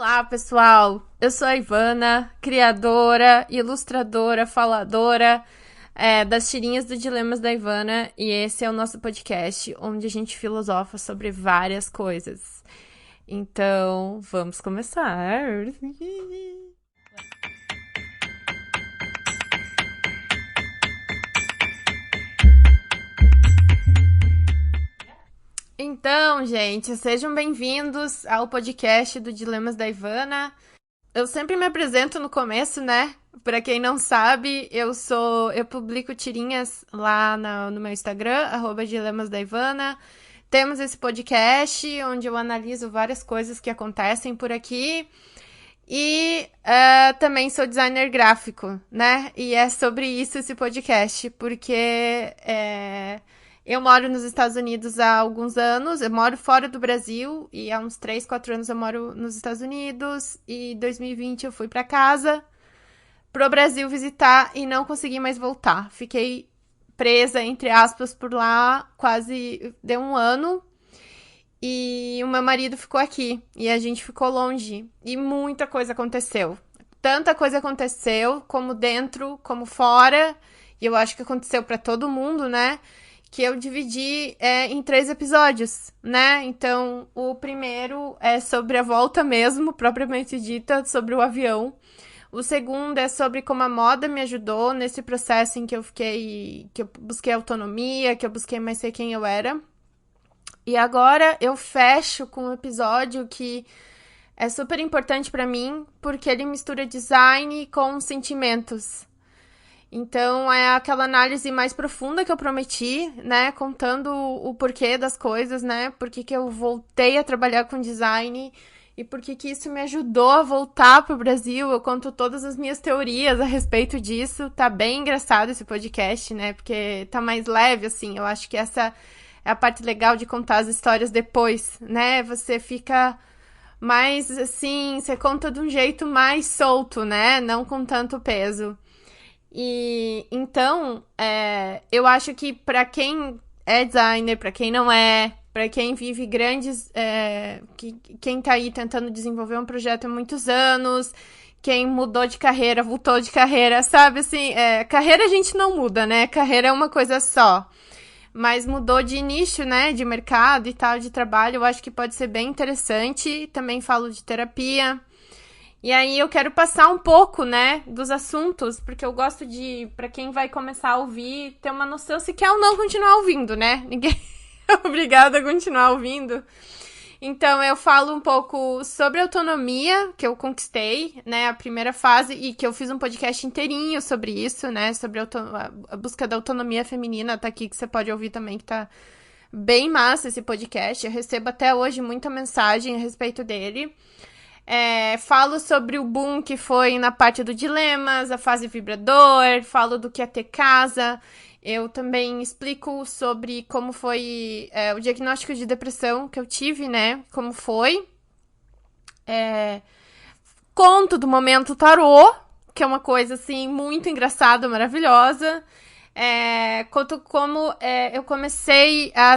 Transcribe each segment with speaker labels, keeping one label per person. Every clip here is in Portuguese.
Speaker 1: Olá, pessoal! Eu sou a Ivana, criadora, ilustradora, faladora das tirinhas do Dilemas da Ivana, e esse é o nosso podcast, onde a gente filosofa sobre várias coisas. Então, vamos começar! Então, gente, sejam bem-vindos ao podcast do Dilemas da Ivana. Eu sempre me apresento no começo, né? Pra quem não sabe, eu publico tirinhas lá no meu Instagram, @dilemasdaivana. Temos esse podcast onde eu analiso várias coisas que acontecem por aqui. E também sou designer gráfico, né? E é sobre isso esse podcast, porque eu moro nos Estados Unidos há alguns anos, eu moro fora do Brasil, e há uns 3, 4 anos eu moro nos Estados Unidos, e em 2020 eu fui pra casa, pro Brasil visitar, e não consegui mais voltar. Fiquei presa, entre aspas, por lá, quase deu um ano, e o meu marido ficou aqui, e a gente ficou longe, e muita coisa aconteceu. Tanta coisa aconteceu, como dentro, como fora, e eu acho que aconteceu pra todo mundo, né? Que eu dividi em 3 episódios, né? Então, o primeiro é sobre a volta mesmo, propriamente dita, sobre o avião. O segundo é sobre como a moda me ajudou nesse processo em que eu busquei autonomia, que eu busquei mais ser quem eu era. E agora eu fecho com um episódio que é super importante pra mim, porque ele mistura design com sentimentos. Então, é aquela análise mais profunda que eu prometi, né? Contando o porquê das coisas, né? Por que eu voltei a trabalhar com design e por que isso me ajudou a voltar pro Brasil. Eu conto todas as minhas teorias a respeito disso. Tá bem engraçado esse podcast, né? Porque tá mais leve, assim. Eu acho que essa é a parte legal de contar as histórias depois, né? Você fica mais, assim, você conta de um jeito mais solto, né? Não com tanto peso. E então, eu acho que para quem é designer, para quem não é, para quem vive grandes, quem tá aí tentando desenvolver um projeto há muitos anos, quem mudou de carreira, voltou de carreira, sabe assim, carreira a gente não muda, né? Carreira é uma coisa só. Mas mudou de nicho, né? De mercado e tal, de trabalho, eu acho que pode ser bem interessante. Também falo de terapia. E aí eu quero passar um pouco, né, dos assuntos, porque eu gosto de, pra quem vai começar a ouvir, ter uma noção se quer ou não continuar ouvindo, né? Ninguém é obrigado a continuar ouvindo. Então eu falo um pouco sobre autonomia, que eu conquistei, né, a primeira fase, e que eu fiz um podcast inteirinho sobre isso, né, sobre a busca da autonomia feminina, tá aqui que você pode ouvir também, que tá bem massa esse podcast. Eu recebo até hoje muita mensagem a respeito dele. Falo sobre o boom que foi na parte do Dilemas, a fase vibrador, falo do que é ter casa. Eu também explico sobre como foi o diagnóstico de depressão que eu tive, né? Como foi. Conto do momento tarô, que é uma coisa, assim, muito engraçada, maravilhosa. Conto como eu comecei a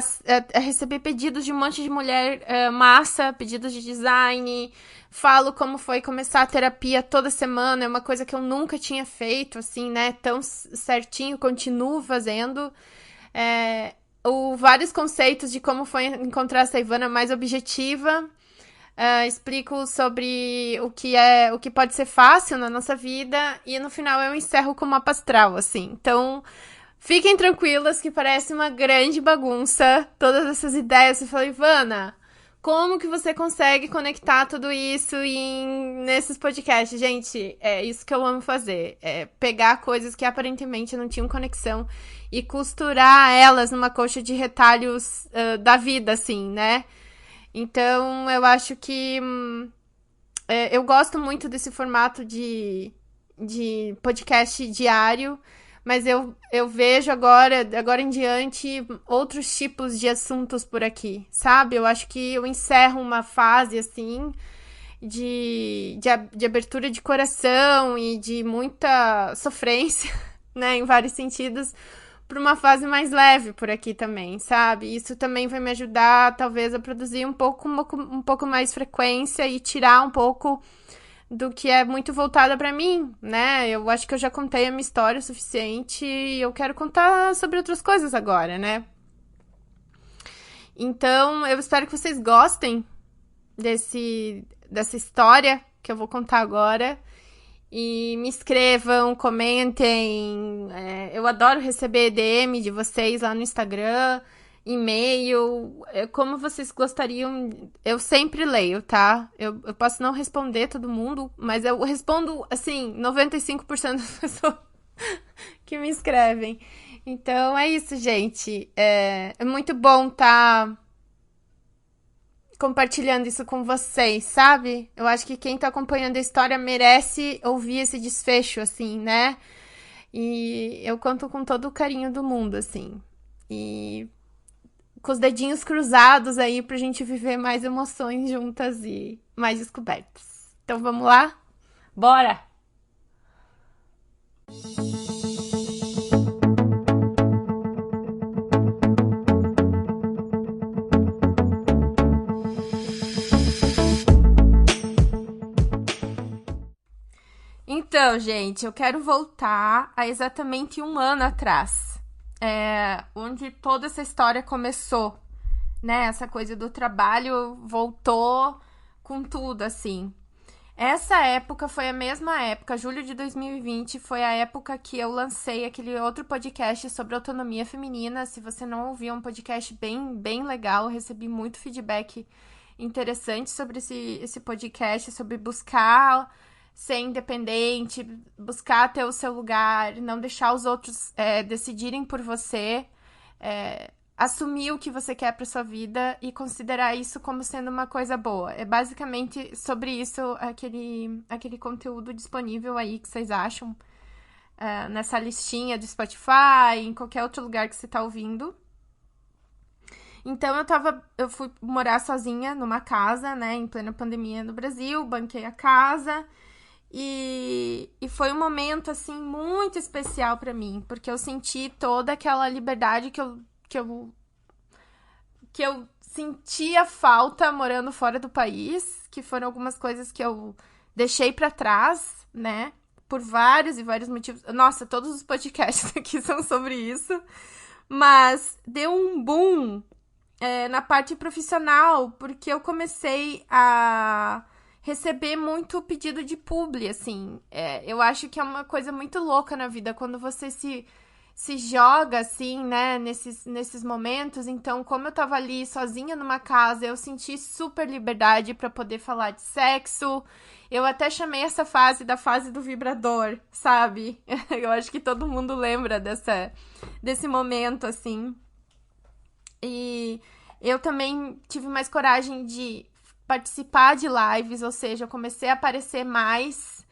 Speaker 1: receber pedidos de um monte de mulher massa, pedidos de design. Falo como foi começar a terapia toda semana, é uma coisa que eu nunca tinha feito, assim, né? Tão certinho, continuo fazendo. Vários conceitos de como foi encontrar essa Ivana mais objetiva. Explico sobre o que pode ser fácil na nossa vida, e no final eu encerro com uma astral, assim. Então, fiquem tranquilas que parece uma grande bagunça, todas essas ideias. Você fala, Ivana, como que você consegue conectar tudo isso nesses podcasts? Gente, é isso que eu amo fazer. É pegar coisas que aparentemente não tinham conexão e costurar elas numa coxa de retalhos da vida, assim, né? Então, eu acho que eu gosto muito desse formato de podcast diário, mas eu vejo agora em diante, outros tipos de assuntos por aqui, sabe? Eu acho que eu encerro uma fase, assim, de abertura de coração e de muita sofrência, né, em vários sentidos, para uma fase mais leve por aqui também, sabe? Isso também vai me ajudar, talvez, a produzir um pouco mais frequência e tirar um pouco do que é muito voltada para mim, né? Eu acho que eu já contei a minha história o suficiente e eu quero contar sobre outras coisas agora, né? Então, eu espero que vocês gostem dessa história que eu vou contar agora. E me escrevam, comentem. Eu adoro receber DM de vocês lá no Instagram, e-mail. Como vocês gostariam. Eu sempre leio, tá? Eu posso não responder todo mundo, mas eu respondo, assim, 95% das pessoas que me escrevem. Então é isso, gente. É muito bom tá compartilhando isso com vocês, sabe? Eu acho que quem tá acompanhando a história merece ouvir esse desfecho, assim, né? E eu conto com todo o carinho do mundo, assim. E com os dedinhos cruzados aí pra gente viver mais emoções juntas e mais descobertas. Então vamos lá? Bora! Então, gente, eu quero voltar a exatamente 1 ano atrás, onde toda essa história começou, né? Essa coisa do trabalho voltou com tudo, assim. Essa época foi a mesma época, julho de 2020, foi a época que eu lancei aquele outro podcast sobre autonomia feminina. Se você não ouviu, é um podcast bem, bem legal, eu recebi muito feedback interessante sobre esse podcast, sobre buscar ser independente, buscar ter o seu lugar, não deixar os outros decidirem por você, assumir o que você quer para sua vida e considerar isso como sendo uma coisa boa. É basicamente sobre isso aquele conteúdo disponível aí que vocês acham nessa listinha do Spotify, em qualquer outro lugar que você tá ouvindo. Então eu fui morar sozinha numa casa, né, em plena pandemia no Brasil, banquei a casa. E foi um momento, assim, muito especial pra mim, porque eu senti toda aquela liberdade que eu sentia falta morando fora do país, que foram algumas coisas que eu deixei pra trás, né? Por vários e vários motivos. Nossa, todos os podcasts aqui são sobre isso. Mas deu um boom na parte profissional, porque eu comecei a receber muito pedido de publi, assim. Eu acho que é uma coisa muito louca na vida, quando você se joga, assim, né, nesses momentos. Então, como eu tava ali sozinha numa casa, eu senti super liberdade pra poder falar de sexo. Eu até chamei essa fase da fase do vibrador, sabe? Eu acho que todo mundo lembra desse momento, assim. E eu também tive mais coragem de participar de lives, ou seja, eu comecei a aparecer mais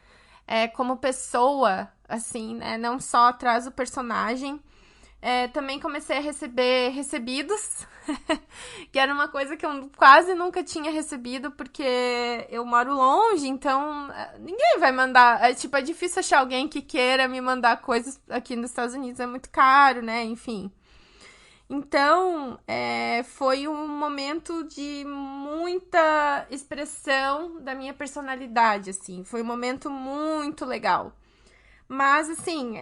Speaker 1: como pessoa, assim, né? Não só atrás do personagem. Também comecei a receber recebidos, que era uma coisa que eu quase nunca tinha recebido, porque eu moro longe, então ninguém vai mandar. É difícil achar alguém que queira me mandar coisas aqui nos Estados Unidos, é muito caro, né? Enfim. Então, foi um momento de muita expressão da minha personalidade, assim. Foi um momento muito legal. Mas, assim,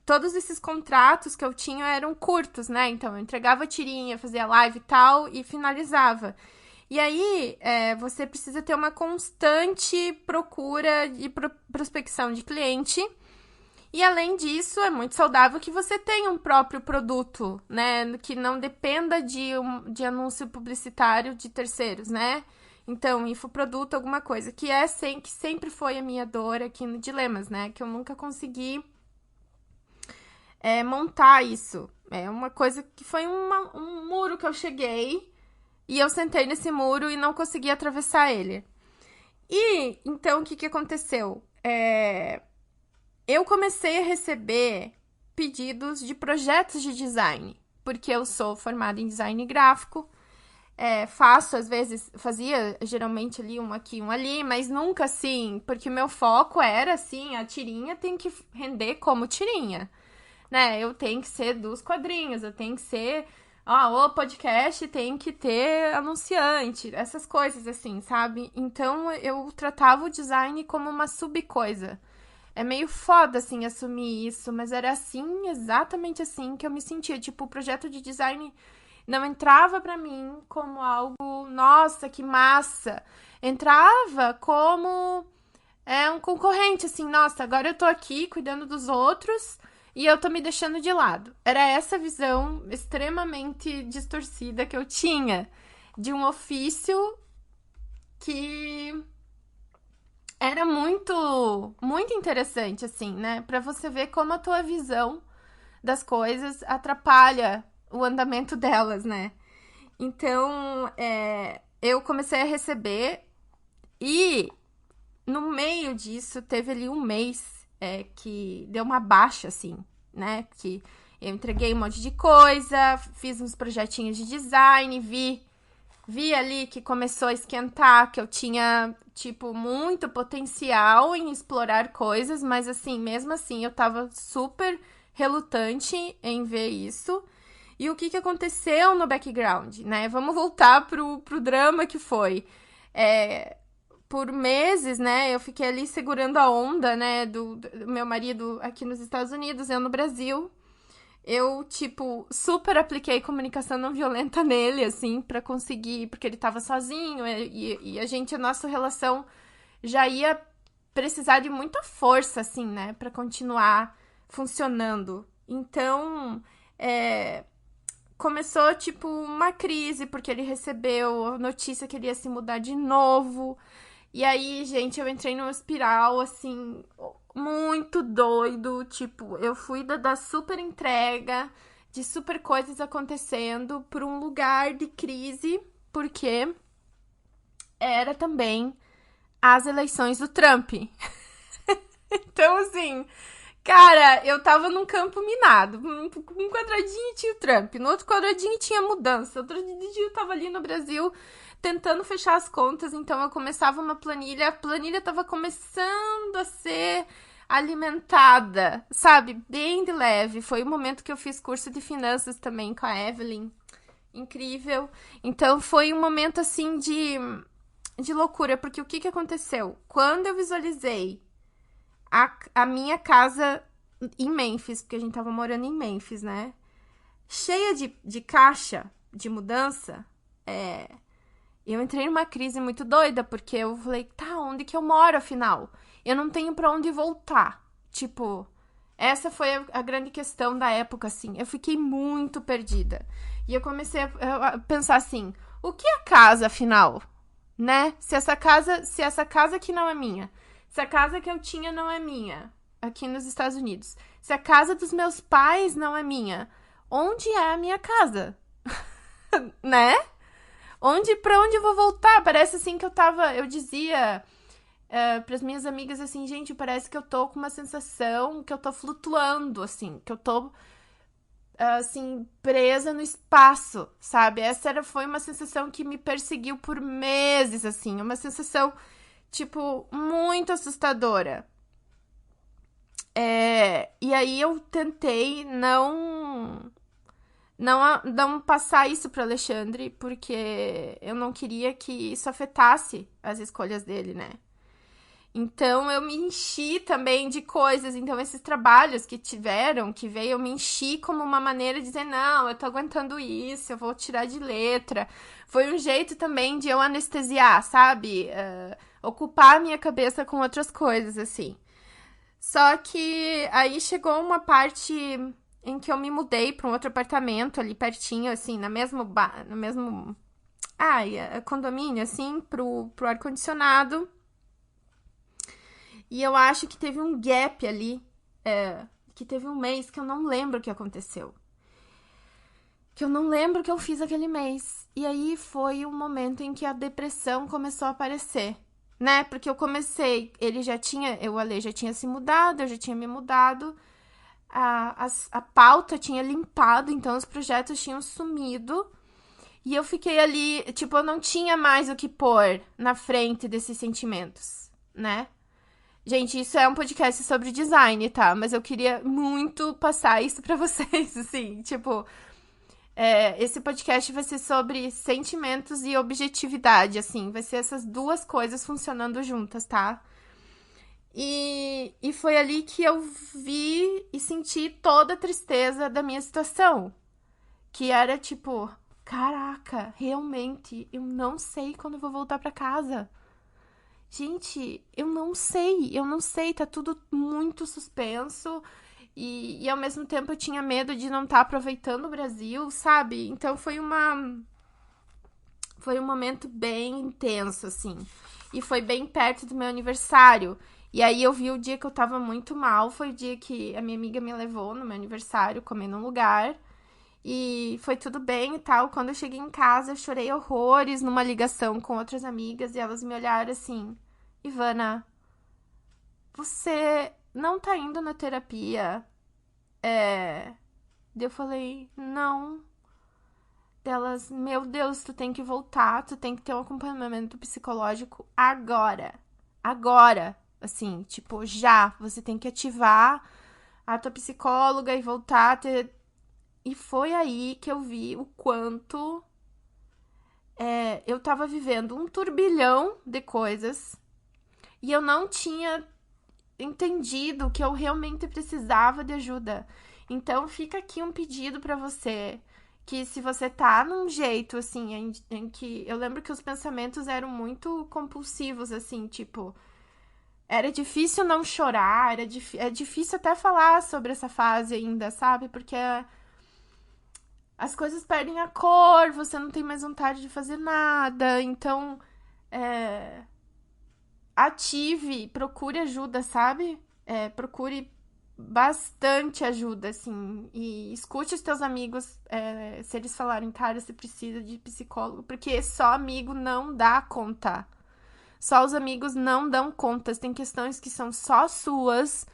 Speaker 1: todos esses contratos que eu tinha eram curtos, né? Então, eu entregava a tirinha, fazia live e tal, e finalizava. E aí, você precisa ter uma constante procura de prospecção de cliente. E além disso, é muito saudável que você tenha um próprio produto, né? Que não dependa de anúncio publicitário de terceiros, né? Então, infoproduto, alguma coisa. Que sempre foi a minha dor aqui no Dilemas, né? Que eu nunca consegui montar isso. É uma coisa que foi um muro que eu cheguei e eu sentei nesse muro e não consegui atravessar ele. E, então, o que aconteceu? Eu comecei a receber pedidos de projetos de design, porque eu sou formada em design gráfico, fazia geralmente ali um aqui, um ali, mas nunca assim, porque meu foco era assim, a tirinha tem que render como tirinha, né, eu tenho que ser dos quadrinhos, eu tenho que ser, ó, o podcast tem que ter anunciante, essas coisas assim, sabe? Então eu tratava o design como uma subcoisa. É meio foda, assim, assumir isso, mas era assim, exatamente assim que eu me sentia. Tipo, o projeto de design não entrava pra mim como algo, nossa, que massa. Entrava como um concorrente, assim, nossa, agora eu tô aqui cuidando dos outros e eu tô me deixando de lado. Era essa visão extremamente distorcida que eu tinha de um ofício que era muito interessante, assim, né? Pra você ver como a tua visão das coisas atrapalha o andamento delas, né? Então, eu comecei a receber e no meio disso teve ali um mês que deu uma baixa, assim, né? Que eu entreguei um monte de coisa, fiz uns projetinhos de design, vi ali que começou a esquentar, que eu tinha, tipo, muito potencial em explorar coisas, mas assim, mesmo assim, eu tava super relutante em ver isso. E o que aconteceu no background, né? Vamos voltar pro drama que foi. Por meses, né, eu fiquei ali segurando a onda, né, do meu marido aqui nos Estados Unidos, eu no Brasil. Eu, tipo, super apliquei comunicação não violenta nele, assim, pra conseguir, porque ele tava sozinho e a nossa relação já ia precisar de muita força, assim, né, pra continuar funcionando. Então, começou, tipo, uma crise, porque ele recebeu a notícia que ele ia se mudar de novo. E aí, gente, eu entrei numa espiral, assim, muito doido. Tipo, eu fui da super entrega, de super coisas acontecendo, por um lugar de crise, porque era também as eleições do Trump. Então, assim, cara, eu tava num campo minado. Um quadradinho tinha o Trump, no outro quadradinho tinha mudança. Outro dia eu tava ali no Brasil tentando fechar as contas, então eu começava uma planilha, a planilha tava começando a ser alimentada, sabe? Bem de leve. Foi o momento que eu fiz curso de finanças também com a Evelyn. Incrível. Então foi um momento assim de loucura, porque o que aconteceu? Quando eu visualizei a minha casa em Memphis, porque a gente tava morando em Memphis, né? Cheia de caixa de mudança, eu entrei numa crise muito doida, porque eu falei, tá, onde que eu moro, afinal? Eu não tenho pra onde voltar. Tipo, essa foi a grande questão da época, assim. Eu fiquei muito perdida. E eu comecei a pensar assim, o que é casa, afinal? Né? Se essa casa aqui não é minha, se a casa que eu tinha não é minha, aqui nos Estados Unidos, se a casa dos meus pais não é minha, onde é a minha casa? Né? Pra onde eu vou voltar? Parece assim que eu dizia pras minhas amigas assim, gente, parece que eu tô com uma sensação que eu tô flutuando, assim, que eu tô assim, presa no espaço, sabe? Foi uma sensação que me perseguiu por meses, assim, uma sensação, tipo, muito assustadora. E aí eu tentei não passar isso pro Alexandre, porque eu não queria que isso afetasse as escolhas dele, né? Então eu me enchi também de coisas. Então, esses trabalhos que veio, eu me enchi como uma maneira de dizer, não, eu tô aguentando isso, eu vou tirar de letra. Foi um jeito também de eu anestesiar, sabe? Ocupar a minha cabeça com outras coisas, assim. Só que aí chegou uma parte em que eu me mudei para um outro apartamento ali pertinho, assim, no mesmo condomínio, assim, pro ar-condicionado. E eu acho que teve um gap ali, que teve um mês que eu não lembro o que aconteceu. Que eu não lembro o que eu fiz aquele mês. E aí foi o momento em que a depressão começou a aparecer, né? Porque eu comecei, o Ale já tinha se mudado, eu já tinha me mudado, a pauta tinha limpado, então os projetos tinham sumido. E eu fiquei ali, tipo, eu não tinha mais o que pôr na frente desses sentimentos, né? Gente, isso é um podcast sobre design, tá? Mas eu queria muito passar isso pra vocês, assim, tipo, esse podcast vai ser sobre sentimentos e objetividade, assim, vai ser essas duas coisas funcionando juntas, tá? E foi ali que eu vi e senti toda a tristeza da minha situação. Que era tipo, caraca, realmente, eu não sei quando eu vou voltar pra casa. Gente, eu não sei, tá tudo muito suspenso. E ao mesmo tempo eu tinha medo de não estar aproveitando o Brasil, sabe? Então foi um momento bem intenso, assim. E foi bem perto do meu aniversário. E aí eu vi o dia que eu tava muito mal, foi o dia que a minha amiga me levou no meu aniversário, comer num lugar. E foi tudo bem e tal. Quando eu cheguei em casa, eu chorei horrores numa ligação com outras amigas e elas me olharam assim: Ivana, você não tá indo na terapia? É. Daí eu falei: não. Delas, meu Deus, tu tem que voltar, tu tem que ter um acompanhamento psicológico agora. Agora. Assim, tipo, já. Você tem que ativar a tua psicóloga e voltar a ter. E foi aí que eu vi o quanto eu tava vivendo um turbilhão de coisas e eu não tinha entendido que eu realmente precisava de ajuda. Então fica aqui um pedido pra você, que se você tá num jeito assim em que eu lembro que os pensamentos eram muito compulsivos assim, tipo, era difícil não chorar, é difícil até falar sobre essa fase ainda, sabe? Porque as coisas perdem a cor, você não tem mais vontade de fazer nada. Então, é, ative, procure ajuda, sabe? Procure bastante ajuda, assim. E escute os teus amigos, se eles falarem, cara, você precisa de psicólogo, porque só amigo não dá conta. Só os amigos não dão conta. Tem questões que são só suas,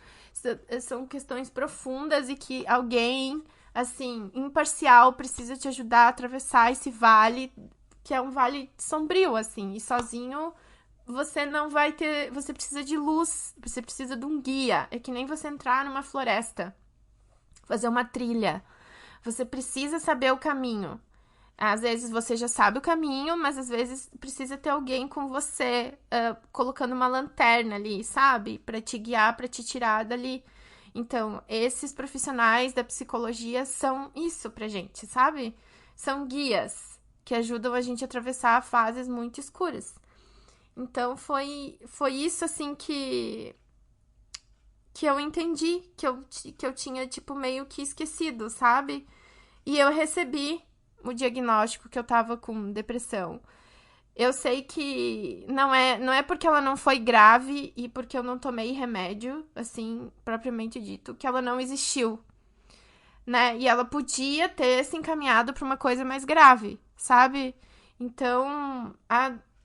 Speaker 1: são questões profundas e que alguém, assim, imparcial, precisa te ajudar a atravessar esse vale, que é um vale sombrio, assim, e sozinho você não vai ter. Você precisa de luz, você precisa de um guia. É que nem você entrar numa floresta, fazer uma trilha. Você precisa saber o caminho. Às vezes você já sabe o caminho, mas às vezes precisa ter alguém com você, colocando uma lanterna ali, sabe? Pra te guiar, pra te tirar dali. Então, esses profissionais da psicologia são isso pra gente, sabe? São guias que ajudam a gente a atravessar fases muito escuras. Então, foi isso, assim, que eu entendi, que eu tinha, tipo, meio que esquecido, sabe? E eu recebi o diagnóstico que eu tava com depressão. Eu sei que não é porque ela não foi grave e porque eu não tomei remédio, assim, propriamente dito, que ela não existiu, né? E ela podia ter se encaminhado para uma coisa mais grave, sabe? Então,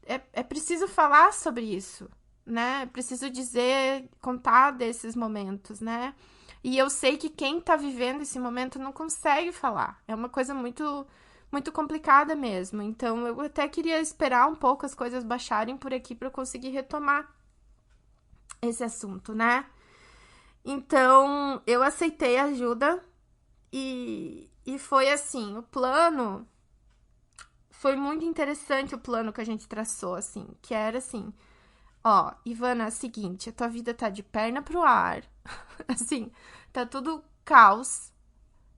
Speaker 1: é preciso falar sobre isso, né? É preciso dizer, contar desses momentos, né? E eu sei que quem tá vivendo esse momento não consegue falar. É uma coisa muito, muito complicada mesmo. Então, eu até queria esperar um pouco as coisas baixarem por aqui para eu conseguir retomar esse assunto, né? Então, eu aceitei a ajuda e foi assim, o plano foi muito interessante o plano que a gente traçou, assim, que era assim, ó, Ivana, é o seguinte, a tua vida tá de perna pro ar, assim, tá tudo caos,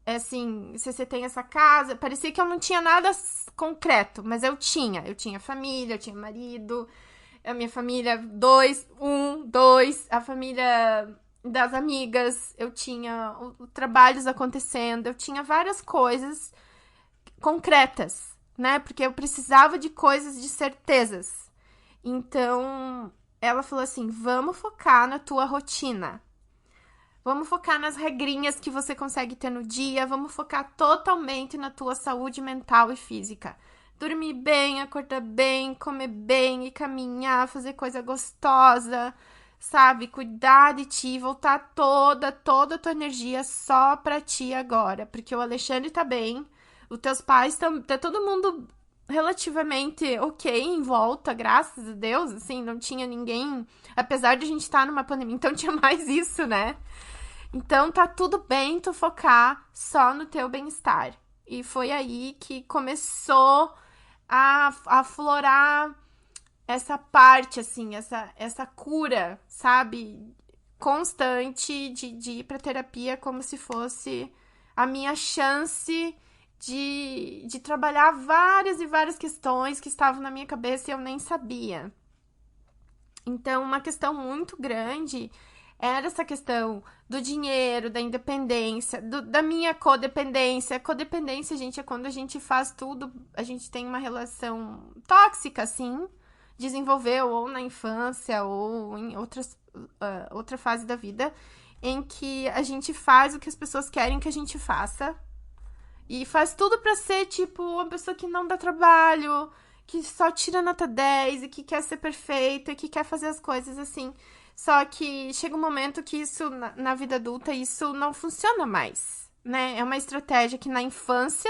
Speaker 1: assim, se você tem essa casa, parecia que eu não tinha nada concreto, mas eu tinha família, eu tinha marido, a minha família, dois, a família das amigas, eu tinha trabalhos acontecendo, eu tinha várias coisas concretas, né? Porque eu precisava de coisas, de certezas. Então, ela falou assim: vamos focar na tua rotina. Vamos focar nas regrinhas que você consegue ter no dia. Vamos focar totalmente na tua saúde mental e física. Dormir bem, acordar bem, comer bem e caminhar, fazer coisa gostosa, sabe? Cuidar de ti, voltar toda a tua energia só pra ti agora. Porque o Alexandre tá bem, os teus pais estão. Tá todo mundo relativamente ok em volta, graças a Deus, assim, não tinha ninguém, apesar de a gente estar numa pandemia, então tinha mais isso, né? Então tá tudo bem tu focar só no teu bem-estar. E foi aí que começou a aflorar essa parte, assim, essa cura, sabe? Constante de ir pra terapia como se fosse a minha chance de trabalhar várias e várias questões que estavam na minha cabeça e eu nem sabia. Então, uma questão muito grande era essa questão do dinheiro, da independência, da minha codependência. Codependência, gente, é quando a gente faz tudo, a gente tem uma relação tóxica, assim, desenvolveu ou na infância ou em outra fase da vida, em que a gente faz o que as pessoas querem que a gente faça. E faz tudo pra ser, tipo, uma pessoa que não dá trabalho, que só tira nota 10 e que quer ser perfeita, e que quer fazer as coisas assim. Só que chega um momento que isso, na vida adulta, isso não funciona mais, né? É uma estratégia que na infância,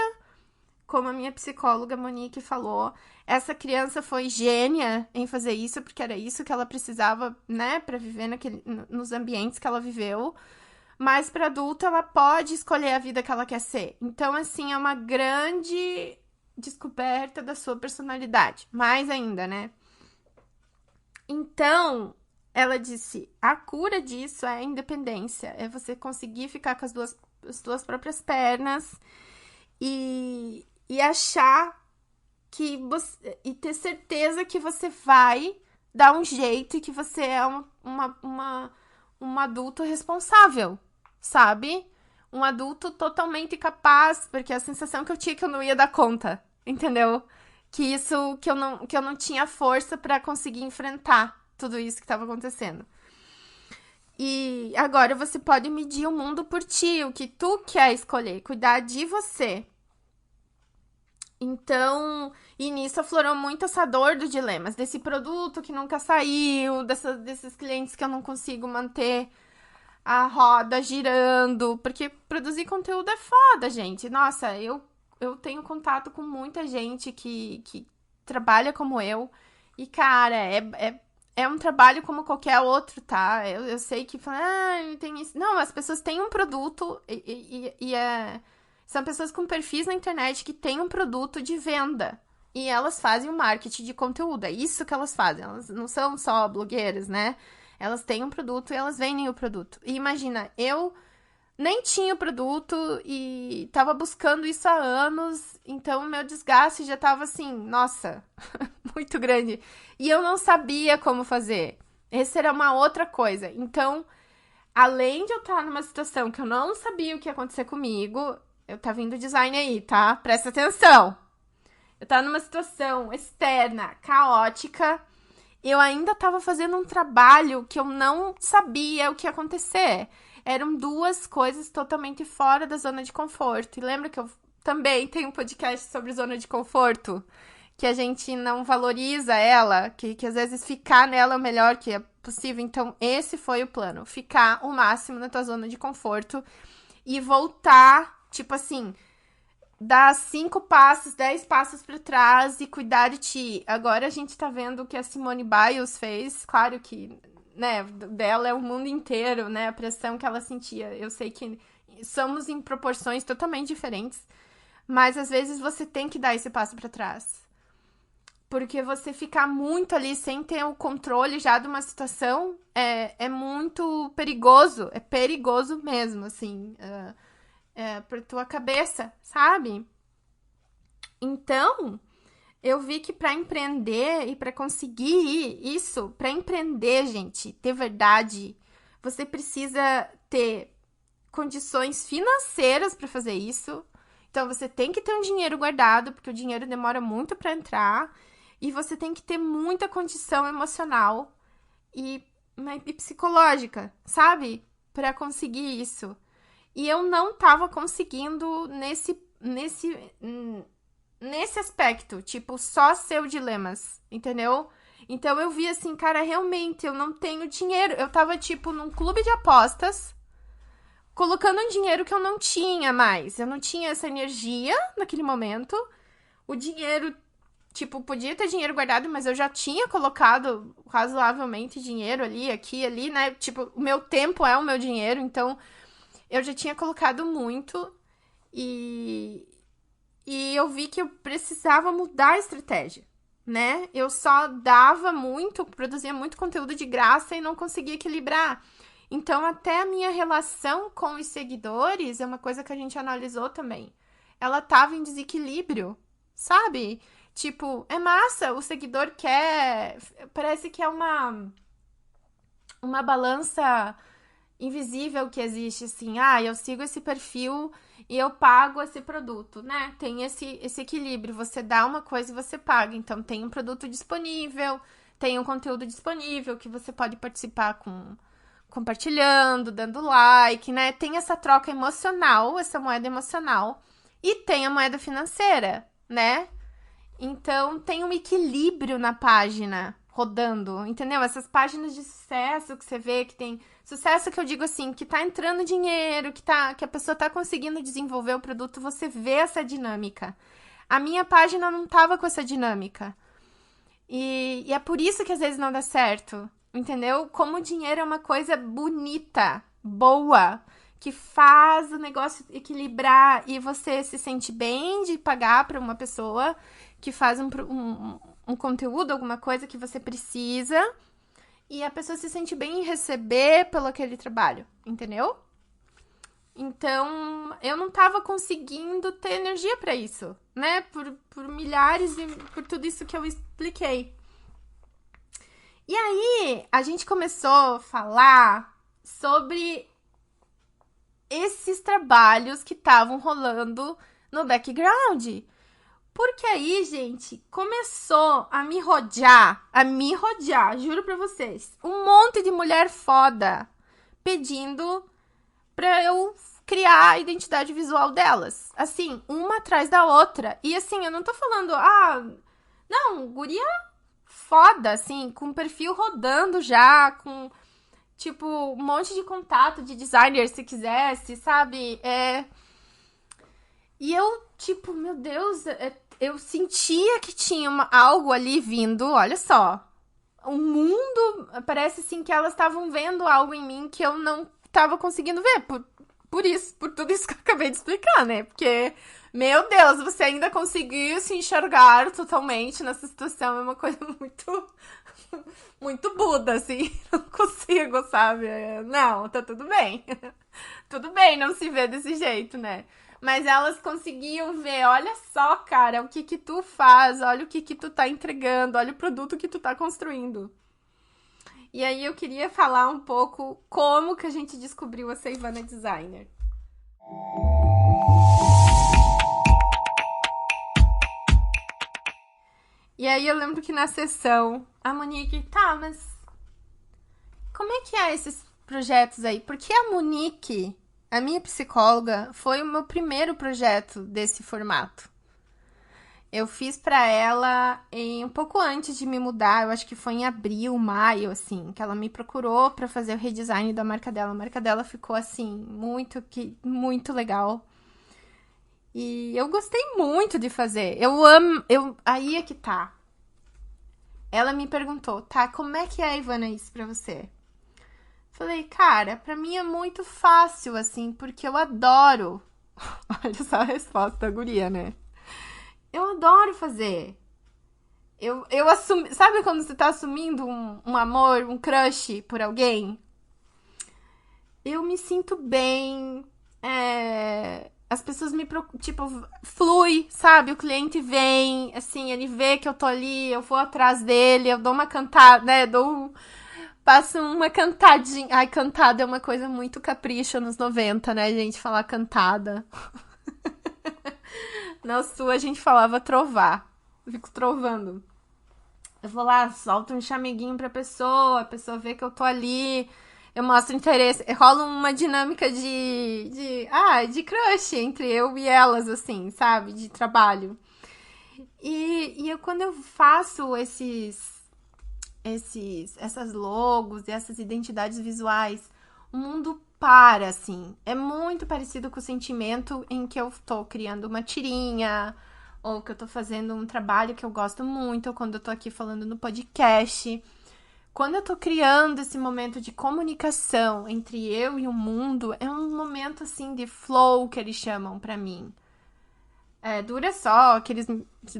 Speaker 1: como a minha psicóloga Monique falou, essa criança foi gênia em fazer isso, porque era isso que ela precisava, né, pra viver nos ambientes que ela viveu. Mas para adulta, ela pode escolher a vida que ela quer ser. Então, assim, é uma grande descoberta da sua personalidade. Mais ainda, né? Então, ela disse: a cura disso é a independência. É você conseguir ficar com as duas próprias pernas e achar que você. E ter certeza que você vai dar um jeito e que você é um adulto responsável, sabe? Um adulto totalmente capaz, porque a sensação que eu tinha é que eu não ia dar conta, entendeu? Que eu não tinha força pra conseguir enfrentar tudo isso que estava acontecendo. E agora você pode medir o mundo por ti, o que tu quer escolher, cuidar de você. Então, e nisso aflorou muito essa dor do dilemas, desse produto que nunca saiu, desses clientes que eu não consigo manter a roda girando, porque produzir conteúdo é foda, gente. Nossa, eu tenho contato com muita gente que trabalha como eu, e, cara, é um trabalho como qualquer outro, tá? Eu sei que fala, tem isso. Não, as pessoas têm um produto são pessoas com perfis na internet que têm um produto de venda. E elas fazem o marketing de conteúdo. É isso que elas fazem. Elas não são só blogueiras, né? Elas têm um produto e elas vendem o produto. E imagina, eu nem tinha o produto e tava buscando isso há anos, então o meu desgaste já tava assim, nossa, muito grande. E eu não sabia como fazer. Essa era uma outra coisa. Então, além de eu estar numa situação que eu não sabia o que ia acontecer comigo, eu tava indo design aí, tá? Presta atenção. Eu tava numa situação externa, caótica. Eu ainda tava fazendo um trabalho que eu não sabia o que ia acontecer. Eram duas coisas totalmente fora da zona de conforto. E lembra que eu também tenho um podcast sobre zona de conforto? Que a gente não valoriza ela, que às vezes ficar nela é o melhor que é possível. Então, esse foi o plano. Ficar o máximo na tua zona de conforto e voltar, tipo assim, dar 5 passos, 10 passos para trás e cuidar de ti. Agora a gente tá vendo o que a Simone Biles fez. Claro que, né, dela é o mundo inteiro, né, a pressão que ela sentia. Eu sei que somos em proporções totalmente diferentes, mas às vezes você tem que dar esse passo para trás. Porque você ficar muito ali sem ter o controle já de uma situação é muito perigoso. É perigoso mesmo, assim. Pra tua cabeça, sabe? Então, eu vi que para empreender e para conseguir isso, para empreender, gente, ter verdade, você precisa ter condições financeiras para fazer isso. Então, você tem que ter um dinheiro guardado, porque o dinheiro demora muito para entrar. E você tem que ter muita condição emocional e psicológica, sabe? Para conseguir isso. E eu não tava conseguindo nesse aspecto, tipo, só seu dilemas, entendeu? Então eu vi assim, cara, realmente eu não tenho dinheiro. Eu tava, tipo, num clube de apostas, colocando um dinheiro que eu não tinha mais. Eu não tinha essa energia naquele momento. O dinheiro tipo, podia ter dinheiro guardado, mas eu já tinha colocado razoavelmente dinheiro ali, aqui, ali, né? Tipo, o meu tempo é o meu dinheiro, então eu já tinha colocado muito e, e eu vi que eu precisava mudar a estratégia, né? Eu só dava muito, produzia muito conteúdo de graça e não conseguia equilibrar. Então, até a minha relação com os seguidores é uma coisa que a gente analisou também. Ela tava em desequilíbrio, sabe? Tipo, é massa, o seguidor quer. Parece que é uma balança invisível que existe, assim. Ah, eu sigo esse perfil e eu pago esse produto, né? Tem esse equilíbrio. Você dá uma coisa e você paga. Então, tem um produto disponível, tem um conteúdo disponível que você pode participar com compartilhando, dando like, né? Tem essa troca emocional, essa moeda emocional. E tem a moeda financeira, né? Então tem um equilíbrio na página rodando, entendeu? Essas páginas de sucesso que você vê que tem sucesso que eu digo assim, que tá entrando dinheiro, que a pessoa tá conseguindo desenvolver o produto, você vê essa dinâmica. A minha página não tava com essa dinâmica. E é por isso que às vezes não dá certo, entendeu? Como o dinheiro é uma coisa bonita, boa, que faz o negócio equilibrar e você se sente bem de pagar para uma pessoa que faz um conteúdo, alguma coisa que você precisa, e a pessoa se sente bem em receber pelo aquele trabalho, entendeu? Então, eu não tava conseguindo ter energia para isso, né? Por milhares e por tudo isso que eu expliquei. E aí, a gente começou a falar sobre esses trabalhos que estavam rolando no background. Porque aí, gente, começou a me rodear, juro pra vocês, um monte de mulher foda pedindo pra eu criar a identidade visual delas. Assim, uma atrás da outra. E assim, eu não tô falando, não, guria foda, assim, com perfil rodando já, com, tipo, um monte de contato de designer se quisesse, sabe? E eu, tipo, meu Deus, eu sentia que tinha algo ali vindo, olha só. O mundo, parece assim que elas estavam vendo algo em mim que eu não tava conseguindo ver, por isso, por tudo isso que eu acabei de explicar, né? Porque, meu Deus, você ainda conseguiu se enxergar totalmente nessa situação, é uma coisa muito, muito Buda, assim. Não consigo, sabe? Não, tá tudo bem. Tudo bem não se ver desse jeito, né? Mas elas conseguiam ver, olha só, cara, o que que tu faz, olha o que que tu tá entregando, olha o produto que tu tá construindo. E aí eu queria falar um pouco como que a gente descobriu a Seivana Designer. E aí eu lembro que na sessão a Monique, tá, mas como é que é esses projetos aí? Porque a Monique, a minha psicóloga, foi o meu primeiro projeto desse formato. Eu fiz pra ela um pouco antes de me mudar, eu acho que foi em abril, maio, assim, que ela me procurou pra fazer o redesign da marca dela. A marca dela ficou assim muito legal. E eu gostei muito de fazer. Eu amo, aí é que tá. Ela me perguntou, tá, como é que é, Ivana, isso pra você? Falei, cara, pra mim é muito fácil, assim, porque eu adoro. Olha só a resposta da guria, né? Eu adoro fazer. Eu assumi. Sabe quando você tá assumindo um amor, um crush por alguém? Eu me sinto bem. As pessoas me procuram. Tipo, flui, sabe? O cliente vem, assim, ele vê que eu tô ali, eu vou atrás dele, eu dou uma cantada, né? Passo uma cantadinha. Ai, cantada é uma coisa muito capricha nos 90, né, gente? Falar cantada. Na sua a gente falava trovar. Eu fico trovando. Eu vou lá, solto um chameguinho pra pessoa, a pessoa vê que eu tô ali, eu mostro interesse. Rola uma dinâmica de crush entre eu e elas, assim, sabe? De trabalho. Quando eu faço essas logos e essas identidades visuais, o mundo para, assim. É muito parecido com o sentimento em que eu tô criando uma tirinha, ou que eu tô fazendo um trabalho que eu gosto muito, ou quando eu tô aqui falando no podcast. Quando eu tô criando esse momento de comunicação entre eu e o mundo, é um momento, assim, de flow, que eles chamam pra mim. Dura só,